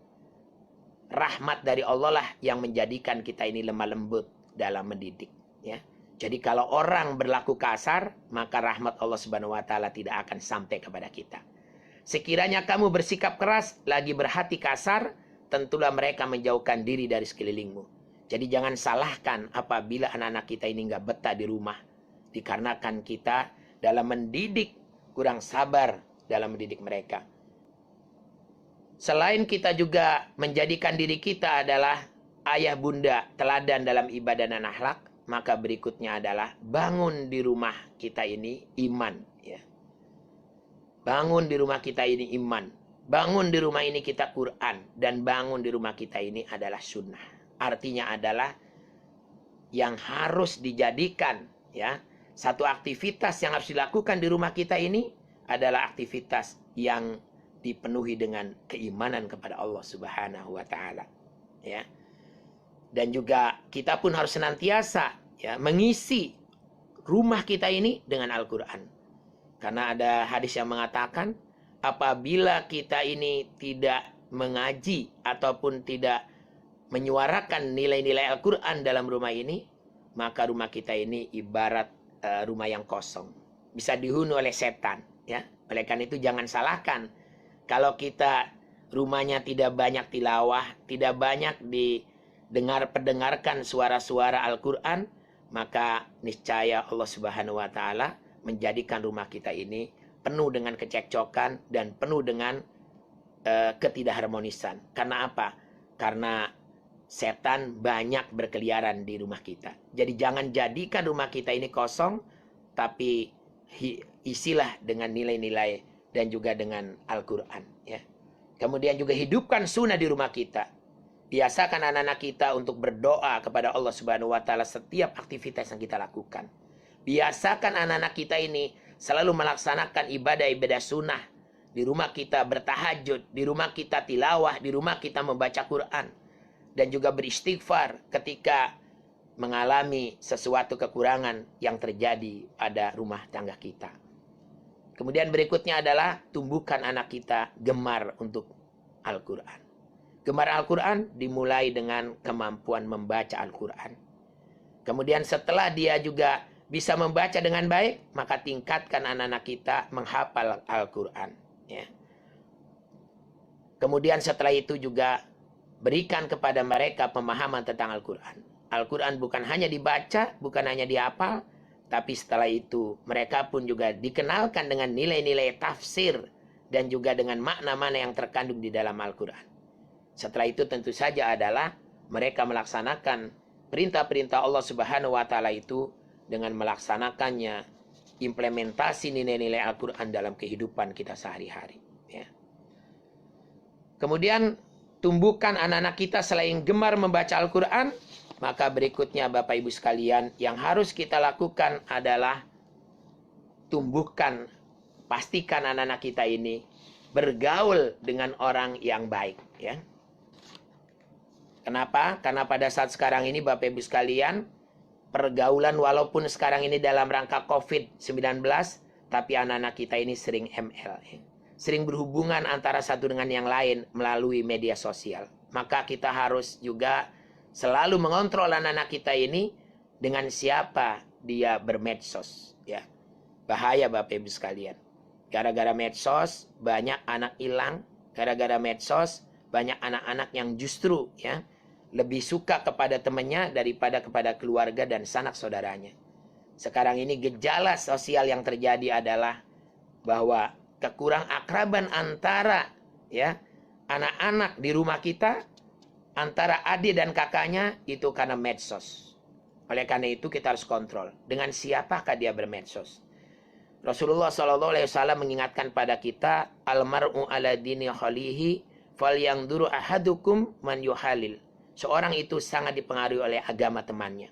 rahmat dari Allah lah yang menjadikan kita ini lemah lembut dalam mendidik. Ya. Jadi kalau orang berlaku kasar, maka rahmat Allah Subhanahu wa taala tidak akan sampai kepada kita. Sekiranya kamu bersikap keras, lagi berhati kasar, tentulah mereka menjauhkan diri dari sekelilingmu. Jadi jangan salahkan apabila anak-anak kita ini nggak betah di rumah. Dikarenakan kita dalam mendidik kurang sabar dalam mendidik mereka. Selain kita juga menjadikan diri kita adalah ayah bunda teladan dalam ibadah dan akhlak, maka berikutnya adalah bangun di rumah kita ini iman. Ya. Bangun di rumah kita ini iman. Bangun di rumah ini kita Quran. Dan bangun di rumah kita ini adalah sunnah. Artinya adalah yang harus dijadikan, ya, satu aktivitas yang harus dilakukan di rumah kita ini adalah aktivitas yang dipenuhi dengan keimanan kepada Allah Subhanahu wa taala, ya. Dan juga kita pun harus senantiasa, ya, mengisi rumah kita ini dengan Al-Qur'an. Karena ada hadis yang mengatakan apabila kita ini tidak mengaji ataupun tidak menyuarakan nilai-nilai Al-Quran dalam rumah ini, maka rumah kita ini ibarat rumah yang kosong. Bisa dihuni oleh setan. Ya. Oleh karena itu jangan salahkan. Kalau kita rumahnya tidak banyak tilawah, tidak banyak pendengarkan suara-suara Al-Quran, maka niscaya Allah Subhanahu wa taala menjadikan rumah kita ini penuh dengan kecekcokan dan penuh dengan ketidakharmonisan. Karena apa? Karena setan banyak berkeliaran di rumah kita. Jadi jangan jadikan rumah kita ini kosong, tapi isilah dengan nilai-nilai dan juga dengan Al-Quran. Ya. Kemudian juga hidupkan sunnah di rumah kita. Biasakan anak-anak kita untuk berdoa kepada Allah Subhanahu wa taala setiap aktivitas yang kita lakukan. Biasakan anak-anak kita ini selalu melaksanakan ibadah-ibadah sunnah. Di rumah kita bertahajud, di rumah kita tilawah, di rumah kita membaca Quran. Dan juga beristighfar ketika mengalami sesuatu kekurangan yang terjadi pada rumah tangga kita. Kemudian berikutnya adalah tumbuhkan anak kita gemar untuk Al-Quran. Gemar Al-Quran dimulai dengan kemampuan membaca Al-Quran. Kemudian setelah dia juga bisa membaca dengan baik, maka tingkatkan anak-anak kita menghafal Al-Quran. Ya. Kemudian setelah itu juga berikan kepada mereka pemahaman tentang Al-Quran. Al-Quran bukan hanya dibaca, bukan hanya dihafal, tapi setelah itu mereka pun juga dikenalkan dengan nilai-nilai tafsir dan juga dengan makna-makna yang terkandung di dalam Al-Quran. Setelah itu tentu saja adalah mereka melaksanakan perintah-perintah Allah Subhanahu wa taala itu dengan melaksanakannya implementasi nilai-nilai Al-Quran dalam kehidupan kita sehari-hari. Ya. Kemudian tumbuhkan anak-anak kita selain gemar membaca Al-Quran, maka berikutnya Bapak Ibu sekalian yang harus kita lakukan adalah pastikan anak-anak kita ini bergaul dengan orang yang baik. Ya. Kenapa? Karena pada saat sekarang ini Bapak Ibu sekalian, pergaulan walaupun sekarang ini dalam rangka COVID-19, tapi anak-anak kita ini sering ML. Ya. Sering berhubungan antara satu dengan yang lain melalui media sosial. Maka kita harus juga selalu mengontrol anak-anak kita ini dengan siapa dia bermedsos. Ya. Bahaya Bapak Ibu sekalian. Gara-gara medsos banyak anak hilang. Gara-gara medsos banyak anak-anak yang justru ya lebih suka kepada temannya daripada kepada keluarga dan sanak saudaranya. Sekarang ini gejala sosial yang terjadi adalah bahwa kekurang akraban antara ya anak-anak di rumah kita, antara adik dan kakaknya itu karena medsos. Oleh karena itu kita harus kontrol dengan siapakah dia bermedsos. Rasulullah SAW mengingatkan pada kita, almar'u ala dini khalihi falyanduru ahadukum man yuhalil. Seorang itu sangat dipengaruhi oleh agama temannya.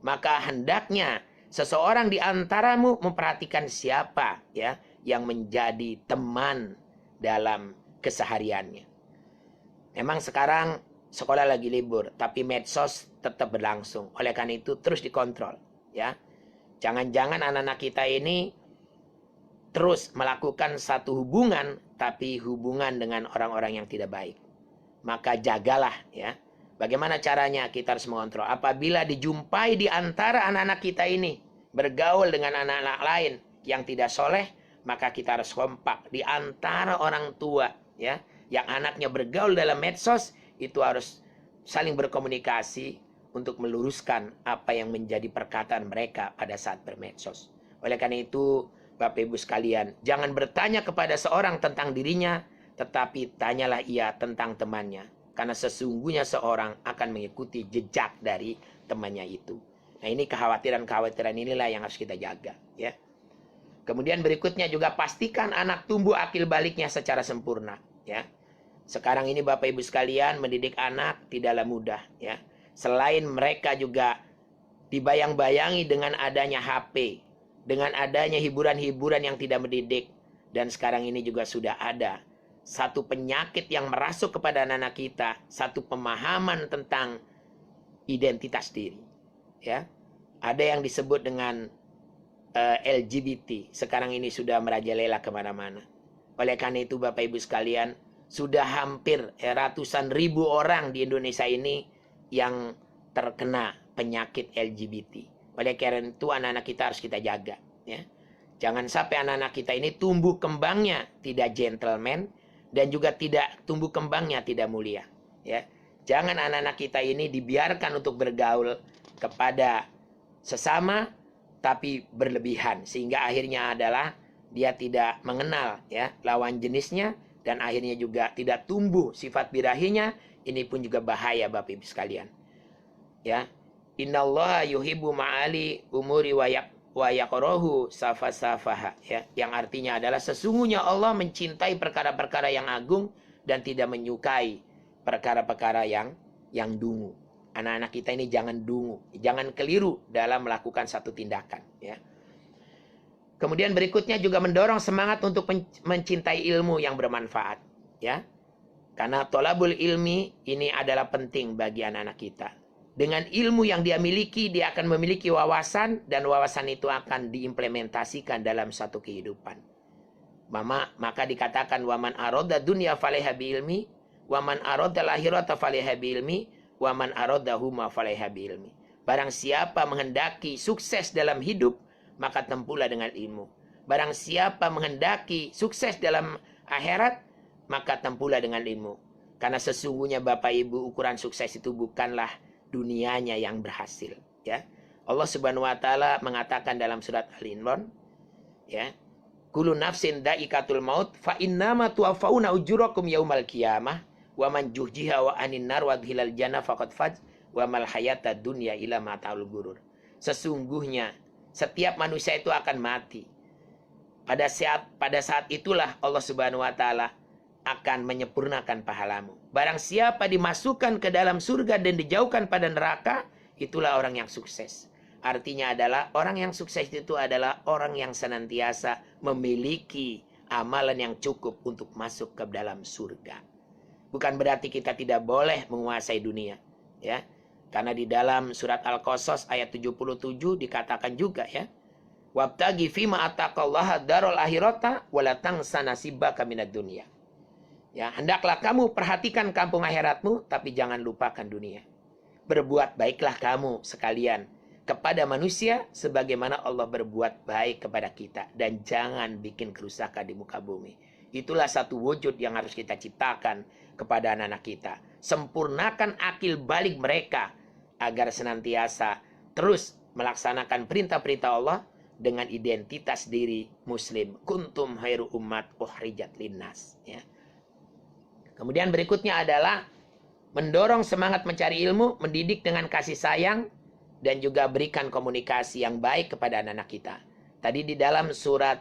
Maka hendaknya seseorang di antaramu memperhatikan siapa ya yang menjadi teman dalam kesehariannya. Memang sekarang sekolah lagi libur, tapi medsos tetap berlangsung. Oleh karena itu terus dikontrol ya. Jangan-jangan anak-anak kita ini terus melakukan satu hubungan, tapi hubungan dengan orang-orang yang tidak baik. Maka jagalah ya. Bagaimana caranya kita harus mengontrol. Apabila dijumpai di antara anak-anak kita ini bergaul dengan anak-anak lain yang tidak soleh, maka kita harus kompak. Di antara orang tua ya, yang anaknya bergaul dalam medsos, itu harus saling berkomunikasi untuk meluruskan apa yang menjadi perkataan mereka pada saat bermedsos. Oleh karena itu, Bapak Ibu sekalian, jangan bertanya kepada seorang tentang dirinya, tetapi tanyalah ia tentang temannya. Karena sesungguhnya seorang akan mengikuti jejak dari temannya itu. Nah, ini kekhawatiran-kekhawatiran inilah yang harus kita jaga ya. Kemudian berikutnya juga pastikan anak tumbuh akil baliknya secara sempurna ya. Sekarang ini Bapak Ibu sekalian, mendidik anak tidaklah mudah ya. Selain mereka juga dibayang-bayangi dengan adanya HP, dengan adanya hiburan-hiburan yang tidak mendidik, dan sekarang ini juga sudah ada satu penyakit yang merasuk kepada anak-anak kita, satu pemahaman tentang identitas diri ya. Ada yang disebut dengan LGBT, sekarang ini sudah merajalela kemana-mana. Oleh karena itu Bapak Ibu sekalian, sudah hampir ratusan ribu orang di Indonesia ini yang terkena penyakit LGBT. Oleh karena itu anak-anak kita harus kita jaga ya. Jangan sampai anak-anak kita ini tumbuh kembangnya tidak gentleman, dan juga tidak tumbuh kembangnya tidak mulia ya. Jangan anak-anak kita ini dibiarkan untuk bergaul kepada sesama tapi berlebihan, sehingga akhirnya adalah dia tidak mengenal ya lawan jenisnya, dan akhirnya juga tidak tumbuh sifat birahinya. Ini pun juga bahaya Bapak Ibu sekalian ya. Innallaha yuhibbu ma'ali umuri wa yaqrahu safasafaha ya, yang artinya adalah sesungguhnya Allah mencintai perkara-perkara yang agung dan tidak menyukai perkara-perkara yang dungu. Anak-anak kita ini jangan dungu, jangan keliru dalam melakukan satu tindakan ya. Kemudian berikutnya juga mendorong semangat untuk mencintai ilmu yang bermanfaat ya. Karena tolabul ilmi ini adalah penting bagi anak-anak kita. Dengan ilmu yang dia miliki, dia akan memiliki wawasan, dan wawasan itu akan diimplementasikan dalam satu kehidupan. Maka dikatakan waman aroda dunya faleha biilmi, waman aroda lahirata faleha biilmi, waman aroda huma faleha biilmi. Barang siapa menghendaki sukses dalam hidup, maka tempuhlah dengan ilmu. Barang siapa menghendaki sukses dalam akhirat, maka tempuhlah dengan ilmu. Karena sesungguhnya Bapak Ibu, ukuran sukses itu bukanlah dunianya yang berhasil ya. Allah Subhanahu wa taala mengatakan dalam surat Al-Imran ya, kullu nafsin dha'iqatul maut fa innama tuwaffawna ujurakum yaumal qiyamah wa man juhjiha wa anin nar wa dhilal jannah faqad faz wa mal hayatad dunya ila mata'ul gurur. Sesungguhnya setiap manusia itu akan mati. Pada saat itulah Allah Subhanahu wa taala akan menyempurnakan pahalamu. Barang siapa dimasukkan ke dalam surga dan dijauhkan pada neraka, itulah orang yang sukses. Artinya adalah orang yang sukses itu adalah orang yang senantiasa memiliki amalan yang cukup untuk masuk ke dalam surga. Bukan berarti kita tidak boleh menguasai dunia ya. Karena di dalam surat Al-Qasas ayat 77 dikatakan juga ya, wabtagi fima ataqallaha darul akhirata wala tansa nasibaka minad dunya. Ya, hendaklah kamu perhatikan kampung akhiratmu, tapi jangan lupakan dunia. Berbuat baiklah kamu sekalian kepada manusia sebagaimana Allah berbuat baik kepada kita, dan jangan bikin kerusakan di muka bumi. Itulah satu wujud yang harus kita ciptakan kepada anak-anak kita. Sempurnakan akil balik mereka agar senantiasa terus melaksanakan perintah-perintah Allah dengan identitas diri muslim. Kuntum khairu ummat ukhrijat linnas ya. Kemudian berikutnya adalah mendorong semangat mencari ilmu, mendidik dengan kasih sayang, dan juga berikan komunikasi yang baik kepada anak-anak kita. Tadi di dalam surat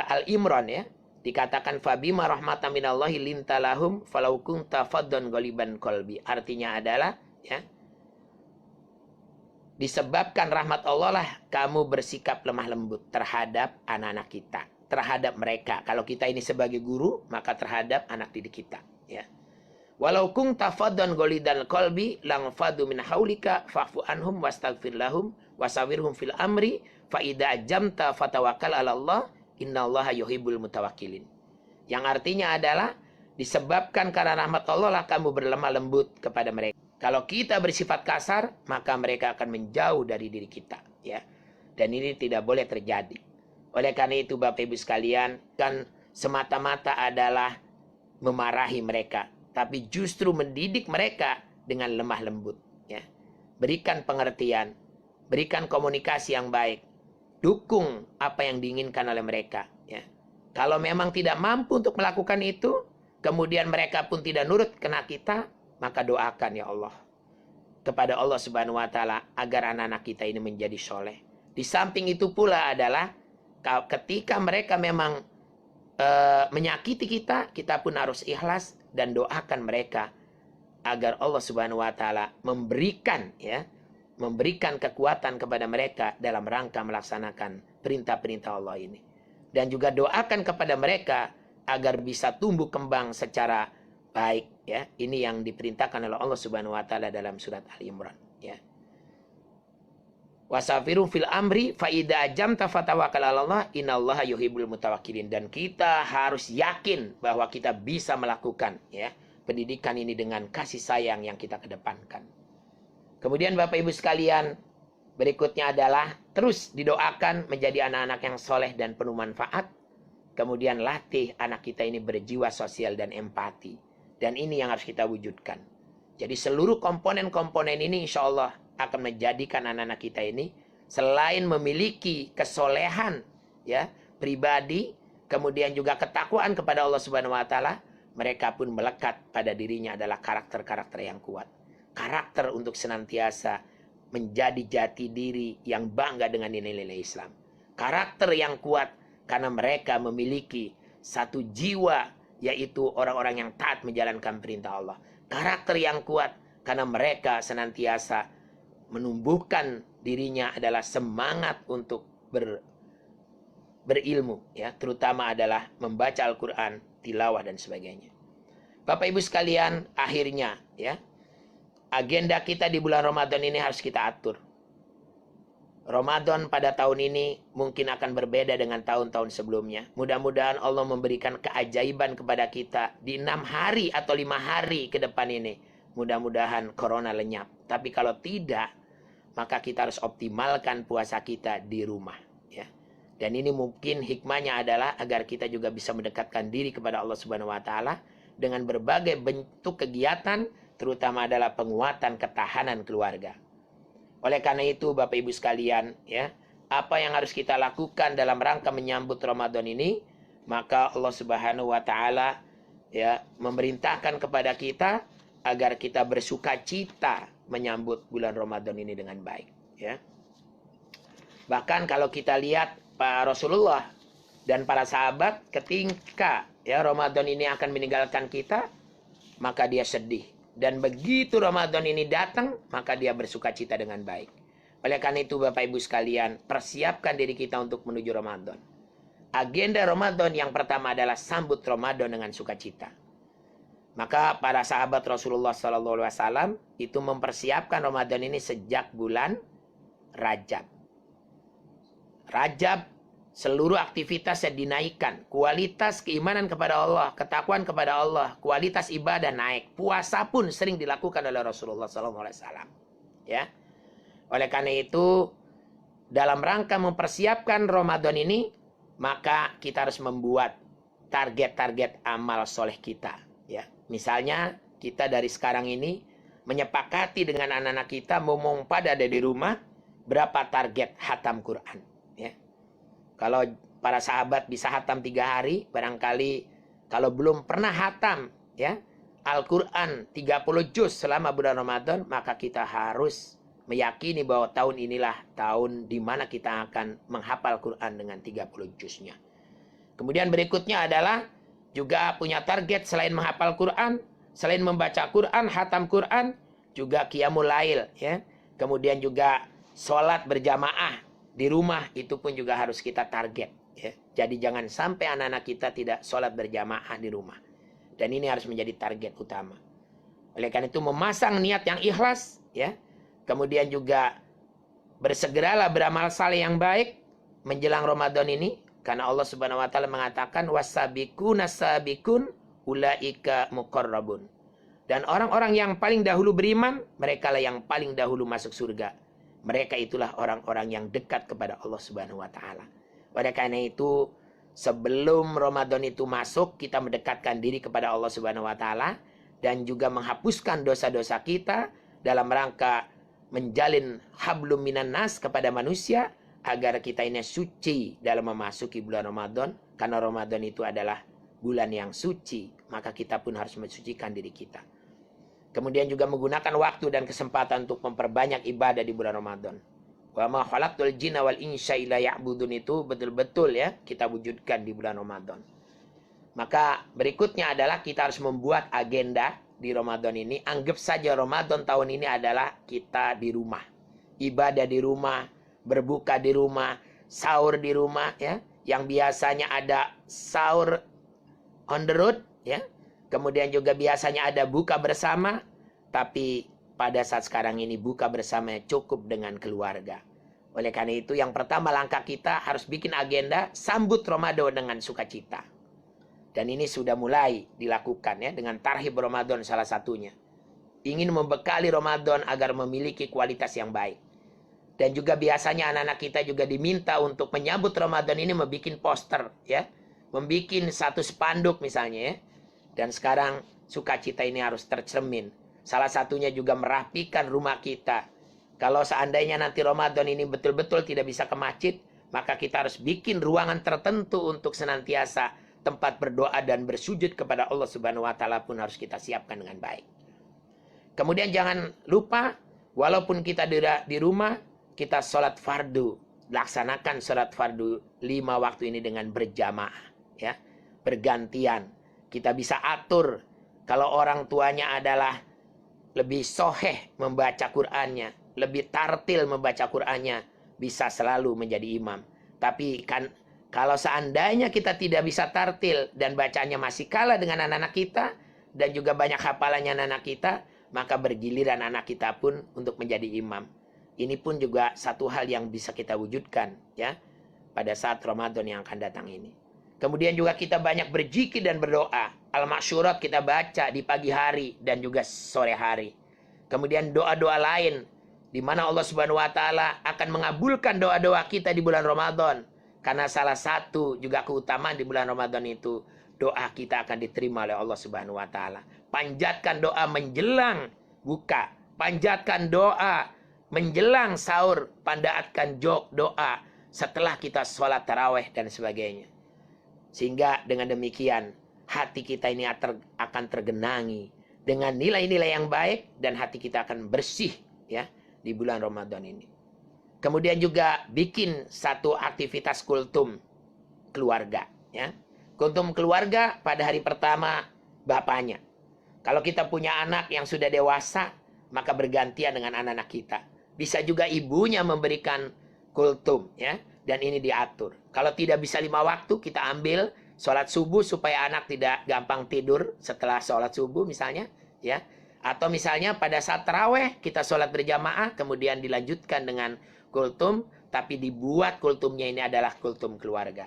Al-Imran ya, dikatakan fabima rahmatan minallahi lintalahum falau kunta faddan ghaliban qalbi. Artinya adalah ya, disebabkan rahmat Allah lah kamu bersikap lemah lembut terhadap anak-anak kita, terhadap mereka. Kalau kita ini sebagai guru, maka terhadap anak didik kita, ya. Walau kunta faddan ghalidal qalbi lang fadu min haulika fa'fu anhum wastaghfir lahum wasawirhum fil amri fa idza ajamta fatawakkal 'ala Allah innallaha yuhibbul mutawakkilin. Yang artinya adalah disebabkan karena rahmat Allah lah kamu berlemah lembut kepada mereka. Kalau kita bersifat kasar, maka mereka akan menjauh dari diri kita, ya. Dan ini tidak boleh terjadi. Oleh karena itu Bapak Ibu sekalian, kan semata-mata adalah memarahi mereka, tapi justru mendidik mereka dengan lemah lembut, ya. Berikan pengertian, berikan komunikasi yang baik, dukung apa yang diinginkan oleh mereka, ya. Kalau memang tidak mampu untuk melakukan itu, kemudian mereka pun tidak nurut kena kita, maka doakan ya Allah kepada Allah Subhanahu wa taala agar anak-anak kita ini menjadi soleh. Di samping itu pula adalah ketika mereka memang menyakiti kita, kita pun harus ikhlas dan doakan mereka agar Allah Subhanahu wa taala memberikan, ya, memberikan kekuatan kepada mereka dalam rangka melaksanakan perintah-perintah Allah ini. Dan juga doakan kepada mereka agar bisa tumbuh kembang secara baik, ya. Ini yang diperintahkan oleh Allah Subhanahu wa taala dalam surat Ali Imran, ya. Wasafiru fil amri fa idza ajamta fatawakkal 'ala Allah innallaha yuhibbul mutawakkilin. Dan kita harus yakin bahwa kita bisa melakukan, ya, pendidikan ini dengan kasih sayang yang kita kedepankan. Kemudian Bapak Ibu sekalian, berikutnya adalah terus didoakan menjadi anak-anak yang soleh dan penuh manfaat. Kemudian latih anak kita ini berjiwa sosial dan empati. Dan ini yang harus kita wujudkan. Jadi seluruh komponen-komponen ini insya Allah akan menjadikan anak-anak kita ini selain memiliki kesolehan, ya, pribadi, kemudian juga ketakwaan kepada Allah Subhanahu wa taala, mereka pun melekat pada dirinya adalah karakter-karakter yang kuat. Karakter untuk senantiasa menjadi jati diri yang bangga dengan nilai-nilai Islam. Karakter yang kuat karena mereka memiliki satu jiwa, yaitu orang-orang yang taat menjalankan perintah Allah. Karakter yang kuat karena mereka senantiasa menumbuhkan dirinya adalah semangat untuk berilmu, ya, terutama adalah membaca Al-Quran, tilawah dan sebagainya. Bapak Ibu sekalian, akhirnya, ya, agenda kita di bulan Ramadan ini harus kita atur. Ramadan pada tahun ini mungkin akan berbeda dengan tahun-tahun sebelumnya. Mudah-mudahan Allah memberikan keajaiban kepada kita di 6 hari atau 5 hari ke depan ini. Mudah-mudahan corona lenyap. Tapi kalau tidak, maka kita harus optimalkan puasa kita di rumah, ya. Dan ini mungkin hikmahnya adalah agar kita juga bisa mendekatkan diri kepada Allah Subhanahu wa taala dengan berbagai bentuk kegiatan, terutama adalah penguatan ketahanan keluarga. Oleh karena itu Bapak Ibu sekalian, ya, apa yang harus kita lakukan dalam rangka menyambut Ramadan ini, maka Allah Subhanahu wa taala, ya, memerintahkan kepada kita agar kita bersukacita menyambut bulan Ramadan ini dengan baik, ya. Bahkan kalau kita lihat Pak Rasulullah dan para sahabat ketika, ya, Ramadan ini akan meninggalkan kita, maka dia sedih. Dan begitu Ramadan ini datang, maka dia bersukacita dengan baik. Oleh karena itu Bapak Ibu sekalian, persiapkan diri kita untuk menuju Ramadan. Agenda Ramadan yang pertama adalah sambut Ramadan dengan sukacita. Maka para sahabat Rasulullah SAW itu mempersiapkan Ramadan ini sejak bulan Rajab. Rajab, seluruh aktivitasnya dinaikkan. Kualitas keimanan kepada Allah, ketakwaan kepada Allah, kualitas ibadah naik. Puasa pun sering dilakukan oleh Rasulullah SAW. Ya. Oleh karena itu, dalam rangka mempersiapkan Ramadan ini, maka kita harus membuat target-target amal soleh kita. Ya. Misalnya, kita dari sekarang ini menyepakati dengan anak-anak kita, mumpung pada ada di rumah, berapa target hatam Quran. Ya. Kalau para sahabat bisa hatam 3 hari, barangkali kalau belum pernah hatam, ya, Al-Quran 30 juz selama bulan Ramadan, maka kita harus meyakini bahwa tahun inilah tahun di mana kita akan menghafal Quran dengan 30 juznya. Kemudian berikutnya adalah juga punya target selain menghafal Quran, selain membaca Quran, hatam Quran, juga qiyamul lail, ya. Kemudian juga sholat berjamaah di rumah itu pun juga harus kita target. Ya. Jadi jangan sampai anak-anak kita tidak sholat berjamaah di rumah. Dan ini harus menjadi target utama. Oleh karena itu memasang niat yang ikhlas, ya. Kemudian juga bersegeralah beramal saleh yang baik menjelang Ramadan ini, karena Allah Subhanahu wa taala mengatakan wasabiquna sabiqun ulaika muqarrabun. Dan orang-orang yang paling dahulu beriman, mereka lah yang paling dahulu masuk surga. Mereka itulah orang-orang yang dekat kepada Allah Subhanahu wa taala. Oleh karena itu, sebelum Ramadan itu masuk, kita mendekatkan diri kepada Allah Subhanahu wa taala dan juga menghapuskan dosa-dosa kita dalam rangka menjalin hablum minan nas kepada manusia agar kita ini suci dalam memasuki bulan Ramadan, karena Ramadan itu adalah bulan yang suci, maka kita pun harus mensucikan diri kita. Kemudian juga menggunakan waktu dan kesempatan untuk memperbanyak ibadah di bulan Ramadan. Wa ma khalaqtul jinna wal insa illa ya'budun itu betul-betul ya kita wujudkan di bulan Ramadan. Maka berikutnya adalah kita harus membuat agenda di Ramadan ini. Anggap saja Ramadan tahun ini adalah kita di rumah. Ibadah di rumah, berbuka di rumah, sahur di rumah ya. Yang biasanya ada sahur on the road ya. Kemudian juga biasanya ada buka bersama, tapi pada saat sekarang ini buka bersama cukup dengan keluarga. Oleh karena itu yang pertama langkah kita harus bikin agenda sambut Ramadan dengan sukacita. Dan ini sudah mulai dilakukan ya dengan tarhib Ramadan salah satunya. Ingin membekali Ramadan agar memiliki kualitas yang baik. Dan juga biasanya anak-anak kita juga diminta untuk menyambut Ramadan ini membuat poster ya. Membuat satu spanduk misalnya ya. Dan sekarang sukacita ini harus tercermin. Salah satunya juga merapikan rumah kita. Kalau seandainya nanti Ramadan ini betul-betul tidak bisa ke masjid, maka kita harus bikin ruangan tertentu untuk senantiasa tempat berdoa dan bersujud kepada Allah Subhanahu wa taala pun harus kita siapkan dengan baik. Kemudian jangan lupa, walaupun kita di rumah, kita sholat fardu. Laksanakan sholat fardu 5 waktu ini dengan berjamaah. Ya, bergantian. Kita bisa atur kalau orang tuanya adalah lebih soheh membaca Qur'annya, lebih tartil membaca Qur'annya, bisa selalu menjadi imam. Tapi kan kalau seandainya kita tidak bisa tartil dan bacanya masih kalah dengan anak-anak kita dan juga banyak hafalannya anak-anak kita, maka bergiliran anak kita pun untuk menjadi imam. Ini pun juga satu hal yang bisa kita wujudkan ya pada saat Ramadan yang akan datang ini. Kemudian juga kita banyak berzikir dan berdoa. Al-Masyurat kita baca di pagi hari dan juga sore hari. Kemudian doa-doa lain di mana Allah Subhanahu wa taala akan mengabulkan doa-doa kita di bulan Ramadan. Karena salah satu juga keutamaan di bulan Ramadan itu doa kita akan diterima oleh Allah Subhanahu wa taala. Panjatkan doa menjelang buka, panjatkan doa menjelang sahur, panjatkan doa setelah kita sholat tarawih dan sebagainya. Sehingga dengan demikian hati kita ini akan tergenangi dengan nilai-nilai yang baik dan hati kita akan bersih ya di bulan Ramadan ini. Kemudian juga bikin satu aktivitas kultum keluarga ya. Kultum keluarga pada hari pertama bapaknya. Kalau kita punya anak yang sudah dewasa, maka bergantian dengan anak-anak kita. Bisa juga ibunya memberikan kultum ya. Dan ini diatur. Kalau tidak bisa 5 waktu, kita ambil sholat subuh supaya anak tidak gampang tidur setelah sholat subuh misalnya. Ya. Atau misalnya pada saat taraweh kita sholat berjamaah, kemudian dilanjutkan dengan kultum, tapi dibuat kultumnya ini adalah kultum keluarga.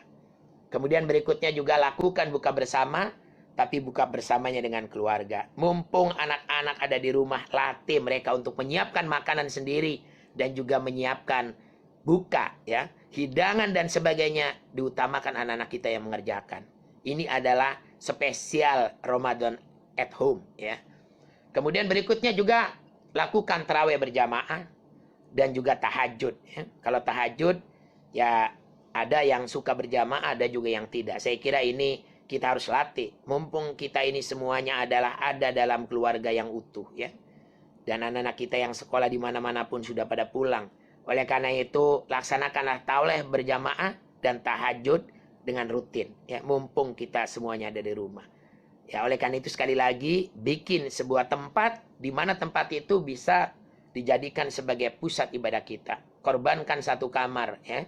Kemudian berikutnya juga lakukan buka bersama, tapi buka bersamanya dengan keluarga. Mumpung anak-anak ada di rumah, latih mereka untuk menyiapkan makanan sendiri dan juga menyiapkan buka ya. Hidangan dan sebagainya diutamakan anak-anak kita yang mengerjakan. Ini adalah spesial Ramadan at home ya. Kemudian berikutnya juga lakukan tarawih berjamaah dan juga tahajud ya. Kalau tahajud ya ada yang suka berjamaah, ada juga yang tidak. Saya kira ini kita harus latih. Mumpung kita ini semuanya adalah ada dalam keluarga yang utuh ya. Dan anak-anak kita yang sekolah di mana-mana pun sudah pada pulang. Oleh karena itu, laksanakanlah tarawih berjamaah dan tahajud dengan rutin. Ya, mumpung kita semuanya ada di rumah. Ya, oleh karena itu sekali lagi, bikin sebuah tempat di mana tempat itu bisa dijadikan sebagai pusat ibadah kita. korbankan satu kamar ya.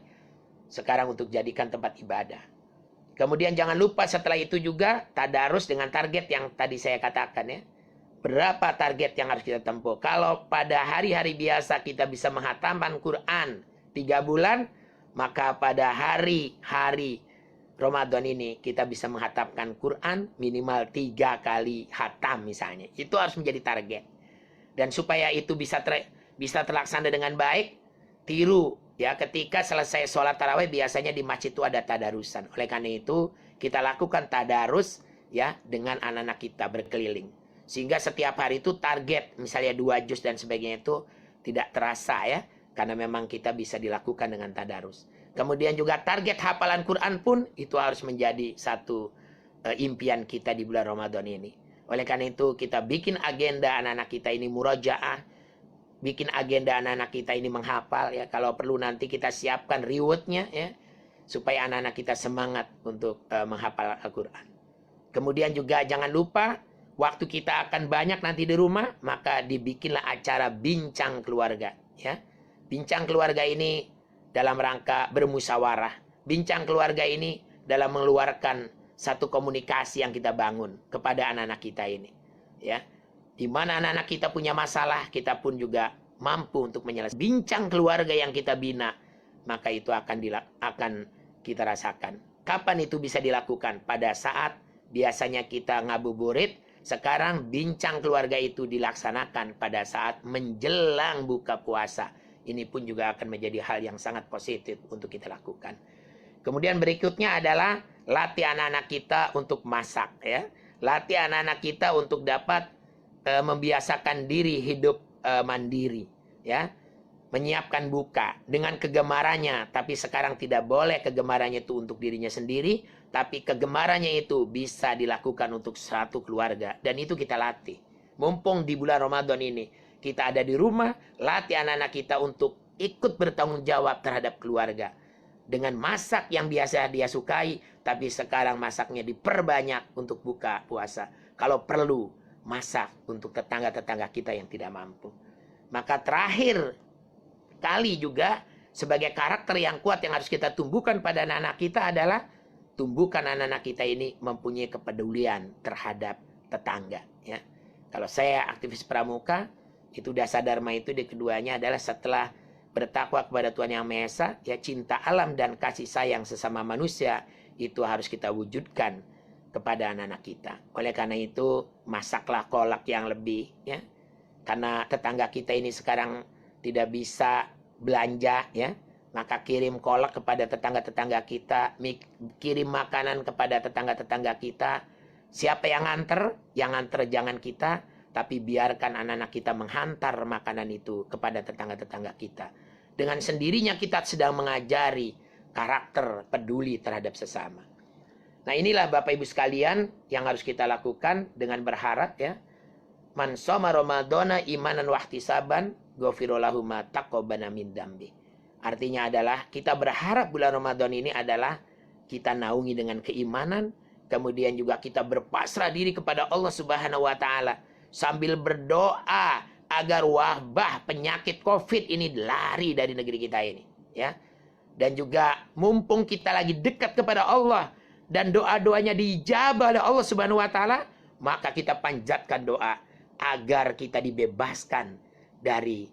Sekarang untuk jadikan tempat ibadah. Kemudian jangan lupa setelah itu juga tadarus dengan target yang tadi saya katakan ya. Berapa target yang harus kita tempuh? Kalau pada hari-hari biasa kita bisa menghatamkan Quran 3 bulan, maka pada hari-hari Ramadan ini kita bisa menghatamkan Quran minimal 3 kali hatam misalnya. Itu harus menjadi target. Dan supaya itu bisa terlaksana dengan baik, tiru ya, ketika selesai sholat tarawih biasanya di masjid itu ada tadarusan. Oleh karena itu kita lakukan tadarus ya dengan anak-anak kita berkeliling. Sehingga setiap hari itu target misalnya 2 juz dan sebagainya itu tidak terasa ya. Karena memang kita bisa dilakukan dengan tadarus. Kemudian juga target hafalan Quran pun itu harus menjadi satu impian kita di bulan Ramadan ini. Oleh karena itu kita bikin agenda anak-anak kita ini murajaah. Bikin agenda anak-anak kita ini menghafal ya. Kalau perlu nanti kita siapkan rewardnya ya. Supaya anak-anak kita semangat untuk menghafal Al-Quran. Kemudian juga jangan lupa waktu kita akan banyak nanti di rumah. Maka dibikinlah acara bincang keluarga ya. Bincang keluarga ini dalam rangka bermusyawarah. Bincang keluarga ini dalam mengeluarkan satu komunikasi yang kita bangun kepada anak-anak kita ini ya. Di mana anak-anak kita punya masalah, kita pun juga mampu untuk menyelesaikan. Bincang keluarga yang kita bina, maka itu akan kita rasakan. Kapan itu bisa dilakukan? Pada saat biasanya kita ngabuburit, sekarang bincang keluarga itu dilaksanakan pada saat menjelang buka puasa. Ini pun juga akan menjadi hal yang sangat positif untuk kita lakukan. Kemudian berikutnya adalah latih anak-anak kita untuk masak. Ya. Latih anak-anak kita untuk dapat membiasakan diri hidup mandiri ya, menyiapkan buka dengan kegemarannya, tapi sekarang tidak boleh kegemarannya itu untuk dirinya sendiri, tapi kegemarannya itu bisa dilakukan untuk satu keluarga, dan itu kita latih. Mumpung di bulan Ramadan ini kita ada di rumah, latih anak-anak kita untuk ikut bertanggung jawab terhadap keluarga dengan masak yang biasa dia sukai, tapi sekarang masaknya diperbanyak untuk buka puasa. Kalau perlu masak untuk tetangga-tetangga kita yang tidak mampu. Maka terakhir kali juga sebagai karakter yang kuat yang harus kita tumbuhkan pada anak-anak kita adalah tumbuhkan anak-anak kita ini mempunyai kepedulian terhadap tetangga ya. Kalau saya aktivis pramuka, itu dasar dharma itu di keduanya adalah setelah bertakwa kepada Tuhan Yang Maha Esa ya, cinta alam dan kasih sayang sesama manusia itu harus kita wujudkan kepada anak-anak kita. Oleh karena itu, masaklah kolak yang lebih ya. Karena tetangga kita ini sekarang tidak bisa belanja ya, maka kirim kolak kepada tetangga-tetangga kita, kirim makanan kepada tetangga-tetangga kita. Siapa yang nganter? Yang nganter jangan kita, tapi biarkan anak-anak kita menghantar makanan itu kepada tetangga-tetangga kita. Dengan sendirinya kita sedang mengajari karakter peduli terhadap sesama. Nah inilah Bapak Ibu sekalian yang harus kita lakukan dengan berharap ya. Man shoma Ramadhana imanan wahtisaban ghafira lahu ma taqabbala min dambi. Artinya adalah kita berharap bulan Ramadan ini adalah kita naungi dengan keimanan, kemudian juga kita berpasrah diri kepada Allah Subhanahu wa taala sambil berdoa agar wabah penyakit Covid ini lari dari negeri kita ini ya. Dan juga mumpung kita lagi dekat kepada Allah dan doa-doanya dijabah oleh Allah Subhanahu wa taala, maka kita panjatkan doa agar kita dibebaskan dari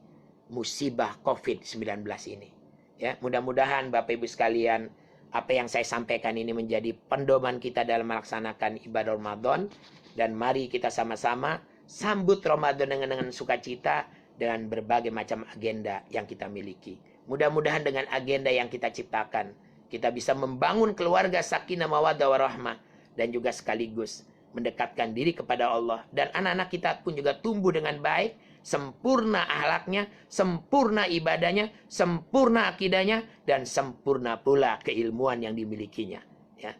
musibah Covid-19 ini. Ya, mudah-mudahan Bapak Ibu sekalian, apa yang saya sampaikan ini menjadi pedoman kita dalam melaksanakan ibadah Ramadan, dan mari kita sama-sama sambut Ramadan dengan sukacita dengan berbagai macam agenda yang kita miliki. Mudah-mudahan dengan agenda yang kita ciptakan, kita bisa membangun keluarga sakinah mawaddah warahmah dan juga sekaligus mendekatkan diri kepada Allah, dan anak-anak kita pun juga tumbuh dengan baik, sempurna akhlaknya, sempurna ibadahnya, sempurna akidahnya, dan sempurna pula keilmuan yang dimilikinya. Ya.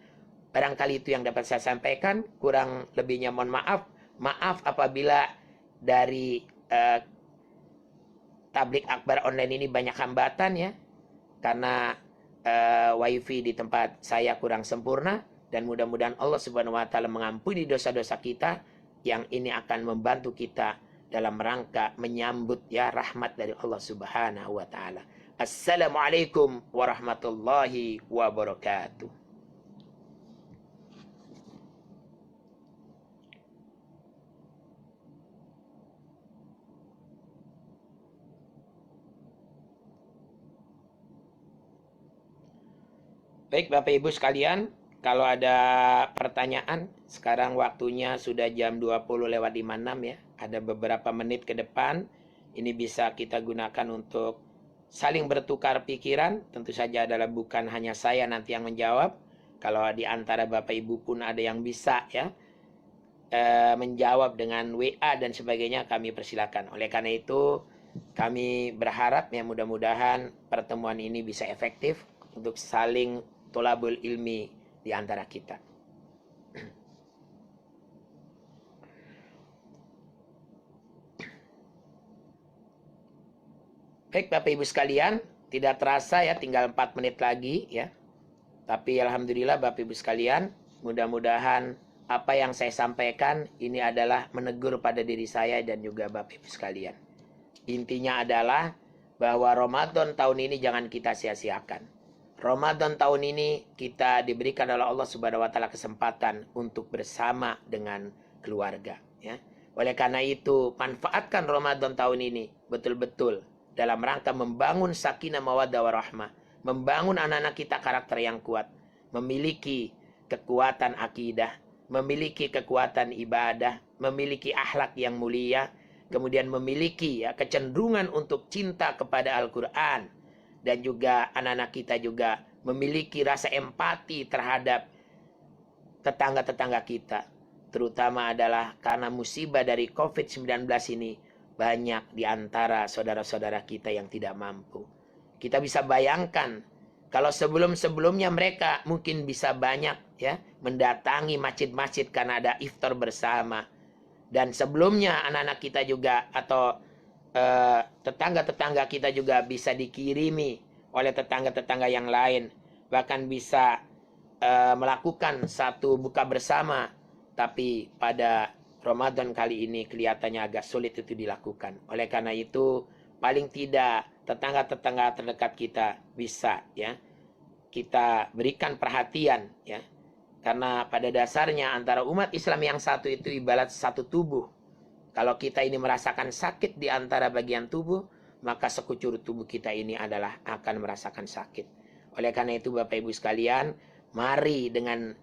Barangkali itu yang dapat saya sampaikan, kurang lebihnya mohon maaf. Maaf apabila dari tablik akbar online ini banyak hambatan ya, karena wifi di tempat saya kurang sempurna, dan mudah-mudahan Allah Subhanahu wa taala mengampuni dosa-dosa kita yang ini akan membantu kita dalam rangka menyambut ya rahmat dari Allah Subhanahu wa taala. Assalamualaikum warahmatullahi wabarakatuh. Baik Bapak Ibu sekalian, kalau ada pertanyaan, sekarang waktunya sudah jam 20:56 ya. Ada beberapa menit ke depan, ini bisa kita gunakan untuk saling bertukar pikiran. Tentu saja adalah bukan hanya saya nanti yang menjawab. Kalau di antara Bapak Ibu pun ada yang bisa ya menjawab dengan WA dan sebagainya, kami persilakan. Oleh karena itu, kami berharap ya mudah-mudahan pertemuan ini bisa efektif untuk saling tolabul ilmi di antara kita. Baik Bapak Ibu sekalian, tidak terasa ya tinggal 4 menit lagi ya. Tapi alhamdulillah Bapak Ibu sekalian, mudah-mudahan apa yang saya sampaikan ini adalah menegur pada diri saya dan juga Bapak Ibu sekalian. Intinya adalah bahwa Ramadan tahun ini jangan kita sia-siakan. Ramadan tahun ini kita diberikan oleh Allah Subhanahu wa taala kesempatan untuk bersama dengan keluarga ya. Oleh karena itu, manfaatkan Ramadan tahun ini betul-betul dalam rangka membangun sakinah mawaddah warahmah, membangun anak-anak kita karakter yang kuat, memiliki kekuatan akidah, memiliki kekuatan ibadah, memiliki akhlak yang mulia, kemudian memiliki ya kecenderungan untuk cinta kepada Al-Qur'an. Dan juga anak-anak kita juga memiliki rasa empati terhadap tetangga-tetangga kita. Terutama adalah karena musibah dari COVID-19 ini, banyak di antara saudara-saudara kita yang tidak mampu. Kita bisa bayangkan, kalau sebelum-sebelumnya mereka mungkin bisa banyak ya mendatangi masjid-masjid karena ada iftar bersama. Dan sebelumnya anak-anak kita juga atau tetangga-tetangga kita juga bisa dikirimi oleh tetangga-tetangga yang lain, bahkan bisa melakukan satu buka bersama, tapi pada Ramadan kali ini kelihatannya agak sulit itu dilakukan. Oleh karena itu, paling tidak tetangga-tetangga terdekat kita bisa ya kita berikan perhatian ya, karena pada dasarnya antara umat Islam yang satu itu ibarat satu tubuh. Kalau kita ini merasakan sakit di antara bagian tubuh, maka sekucur tubuh kita ini adalah akan merasakan sakit. Oleh karena itu Bapak Ibu sekalian, mari dengan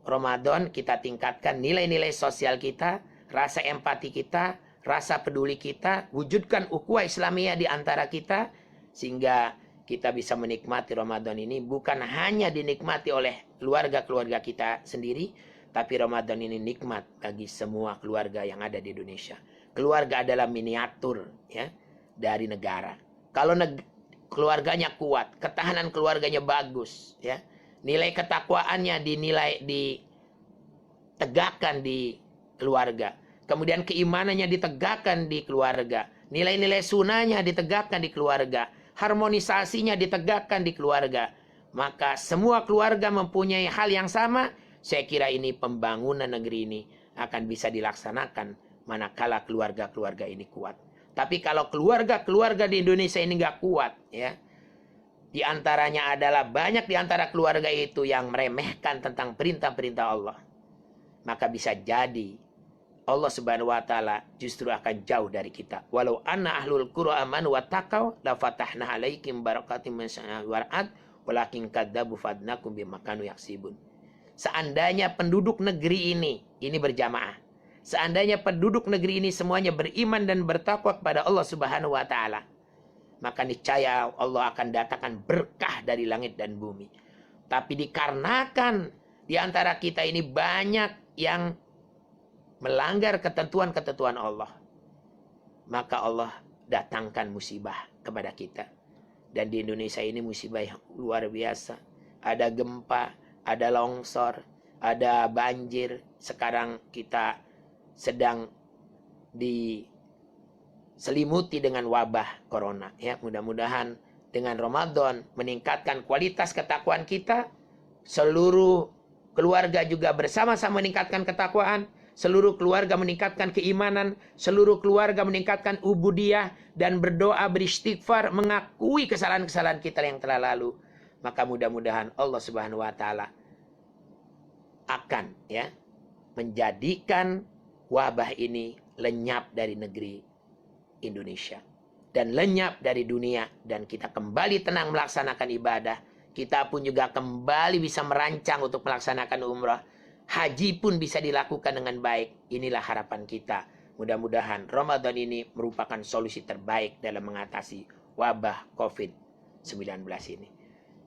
Ramadan kita tingkatkan nilai-nilai sosial kita, rasa empati kita, rasa peduli kita, wujudkan ukhuwah Islamiyah di antara kita, sehingga kita bisa menikmati Ramadan ini bukan hanya dinikmati oleh keluarga-keluarga kita sendiri, tapi Ramadan ini nikmat bagi semua keluarga yang ada di Indonesia. Keluarga adalah miniatur ya dari negara. Kalau keluarganya kuat, ketahanan keluarganya bagus ya, nilai ketakwaannya ditegakkan di keluarga. Kemudian keimanannya ditegakkan di keluarga. Nilai-nilai sunnahnya ditegakkan di keluarga. Harmonisasinya ditegakkan di keluarga. Maka semua keluarga mempunyai hal yang sama. Saya kira ini pembangunan negeri ini akan bisa dilaksanakan manakala keluarga-keluarga ini kuat. Tapi kalau keluarga-keluarga di Indonesia ini nggak kuat, ya, di antaranya adalah banyak di antara keluarga itu yang meremehkan tentang perintah-perintah Allah, maka bisa jadi Allah Subhanahu wa taala justru akan jauh dari kita. Walau anna ahlul qura amanu wattaqau la fatahna alaikum barakatim min samai wal ard walakin kadzabu fadnakum bima kanu yaksibun. Seandainya penduduk negeri ini berjamaah, seandainya penduduk negeri ini semuanya beriman dan bertakwa kepada Allah Subhanahu wa taala, maka niscaya Allah akan datangkan berkah dari langit dan bumi. Tapi dikarenakan di antara kita ini banyak yang melanggar ketentuan-ketentuan Allah, maka Allah datangkan musibah kepada kita. Dan di Indonesia ini musibah yang luar biasa. Ada gempa, ada longsor, ada banjir. Sekarang kita sedang diselimuti dengan wabah corona. Ya, mudah-mudahan dengan Ramadan meningkatkan kualitas ketakwaan kita. Seluruh keluarga juga bersama-sama meningkatkan ketakwaan. seluruh keluarga meningkatkan keimanan, seluruh keluarga meningkatkan ubudiyah, dan berdoa, beristighfar, mengakui kesalahan-kesalahan kita yang telah lalu. Maka mudah-mudahan Allah Subhanahu wa Ta'ala akan menjadikan wabah ini lenyap dari negeri Indonesia dan lenyap dari dunia, dan kita kembali tenang melaksanakan ibadah. Kita pun juga kembali bisa merancang untuk melaksanakan umrah. Haji pun bisa dilakukan dengan baik. Inilah harapan kita. Mudah-mudahan Ramadan ini merupakan solusi terbaik dalam mengatasi wabah COVID-19 ini.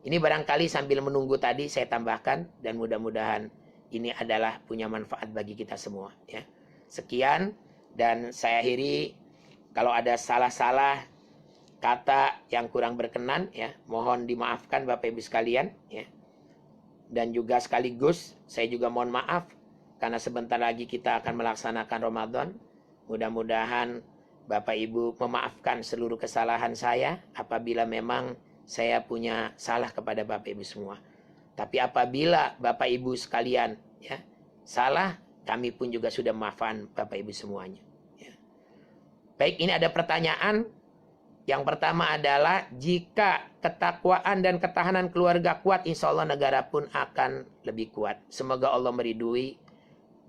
Ini barangkali sambil menunggu tadi saya tambahkan, dan mudah-mudahan ini adalah punya manfaat bagi kita semua. Ya. Sekian, dan saya akhiri. Kalau ada salah-salah kata yang kurang berkenan, mohon dimaafkan Bapak Ibu sekalian. Dan juga sekaligus saya juga mohon maaf karena sebentar lagi kita akan melaksanakan Ramadan. Mudah-mudahan Bapak Ibu memaafkan seluruh kesalahan saya apabila memang saya punya salah kepada Bapak Ibu semua. Tapi apabila Bapak Ibu sekalian salah, kami pun juga sudah maafkan Bapak Ibu semuanya. Baik, ini ada pertanyaan. Yang pertama adalah, jika ketakwaan dan ketahanan keluarga kuat, insya Allah negara pun akan lebih kuat. Semoga Allah meridui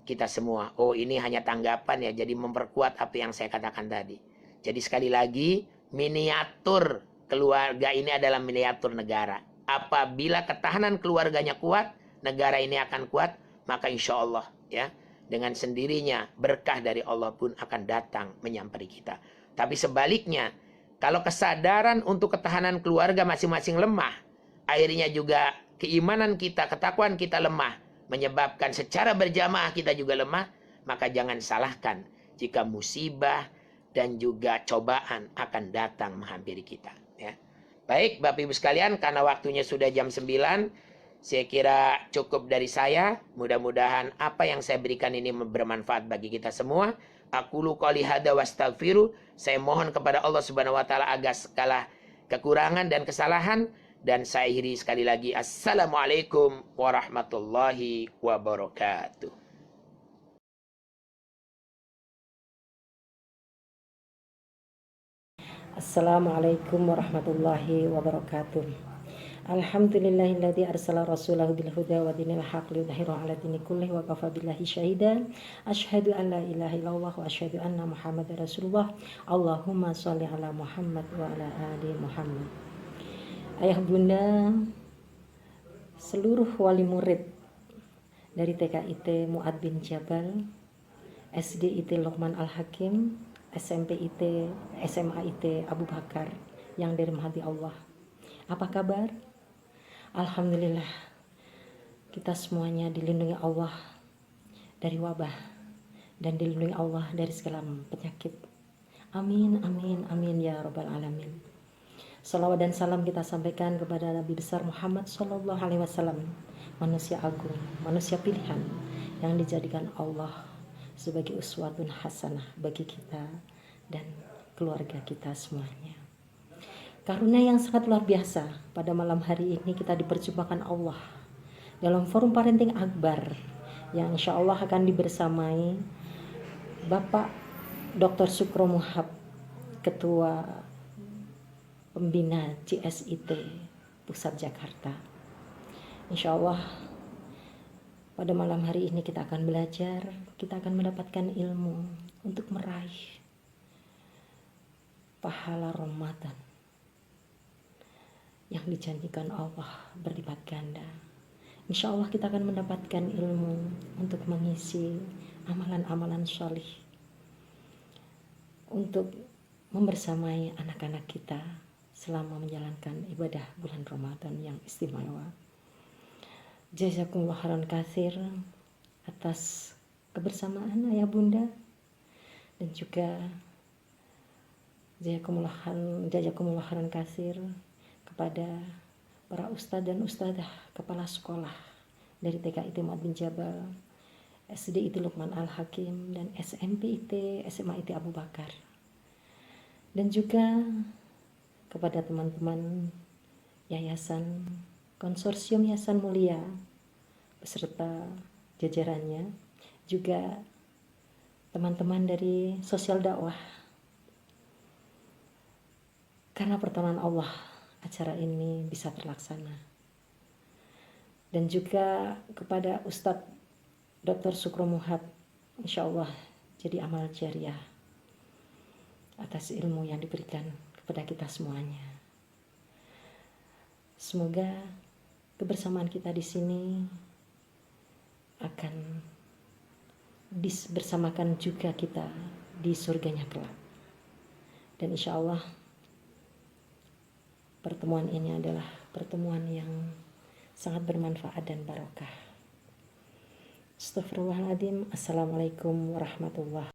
kita semua. Oh, ini hanya tanggapan ya, jadi memperkuat apa yang saya katakan tadi. Jadi sekali lagi, miniatur keluarga ini adalah miniatur negara. Apabila ketahanan keluarganya kuat, negara ini akan kuat, maka insya Allah dengan sendirinya berkah dari Allah pun akan datang menyamperi kita. Tapi sebaliknya, kalau kesadaran untuk ketahanan keluarga masing-masing lemah, akhirnya juga keimanan kita, ketakwaan kita lemah, menyebabkan secara berjamaah kita juga lemah, maka jangan salahkan jika musibah dan juga cobaan akan datang menghampiri kita. Baik Bapak Ibu sekalian, karena waktunya sudah jam 9, saya kira cukup dari saya. Mudah-mudahan apa yang saya berikan ini bermanfaat bagi kita semua. Aqulu qouli hadza wastaghfiru. Saya mohon kepada Allah Subhanahu wa Ta'ala agar segala kekurangan dan kesalahan, dan saya akhiri sekali lagi, assalamualaikum warahmatullahi wabarakatuh. Assalamualaikum warahmatullahi wabarakatuh. Alhamdulillahilladzi arsala rasulahu bil huda wa dinil haqq liyudhhirahu 'ala dini kullih wa kafa billahi syahida. Asyhadu an la ilaha illallah wa asyhadu anna Muhammadar Rasulullah. Allahumma shalli 'ala Muhammad wa 'ala ali Muhammad. Ayah bunda, seluruh wali murid dari TKIT Mu'ad bin Jabal, SDIT Luqman Al-Hakim, SMPIT, SMAIT Abu Bakar yang dirahmati Allah. Apa kabar? Alhamdulillah, kita semuanya dilindungi Allah dari wabah dan dilindungi Allah dari segala penyakit. Amin, amin, amin ya rabbal alamin. Salawat dan salam kita sampaikan kepada Nabi besar Muhammad Sallallahu Alaihi Wasallam, manusia agung, manusia pilihan yang dijadikan Allah sebagai uswatun hasanah bagi kita dan keluarga kita semuanya. Karunia yang sangat luar biasa, pada malam hari ini kita diperjumpakan Allah dalam forum parenting akbar yang insya Allah akan dibersamai Bapak Dr. Sukro Muhab, Ketua Pembina CSIT Pusat Jakarta. Insya Allah pada malam hari ini kita akan belajar, kita akan mendapatkan ilmu untuk meraih pahala Ramadan yang dijanjikan Allah berlipat ganda. Insya Allah kita akan mendapatkan ilmu untuk mengisi amalan-amalan sholih, untuk membersamai anak-anak kita selama menjalankan ibadah bulan Ramadan yang istimewa. Jazakumullah khairan katsir atas kebersamaan ayah bunda, dan juga jazakumullah khairan katsir kepada para ustadz dan ustadzah kepala sekolah dari TKIT Mu'ad bin Jabal, SDIT Luqman Al-Hakim, dan SMPIT SMAIT Abu Bakar, dan juga kepada teman-teman Yayasan Konsorsium Yayasan Mulia beserta jajarannya, juga teman-teman dari sosial dakwah. Karena pertolongan Allah, acara ini bisa terlaksana. Dan juga kepada Ustadz Dr. Sukro Muhab, insya Allah jadi amal jariah atas ilmu yang diberikan kepada kita semuanya. Semoga kebersamaan kita di sini akan bersamakan juga kita di surganya kelak. Dan insya Allah pertemuan ini adalah pertemuan yang sangat bermanfaat dan barokah. Astagfirullahaladzim. Assalamualaikum warahmatullahi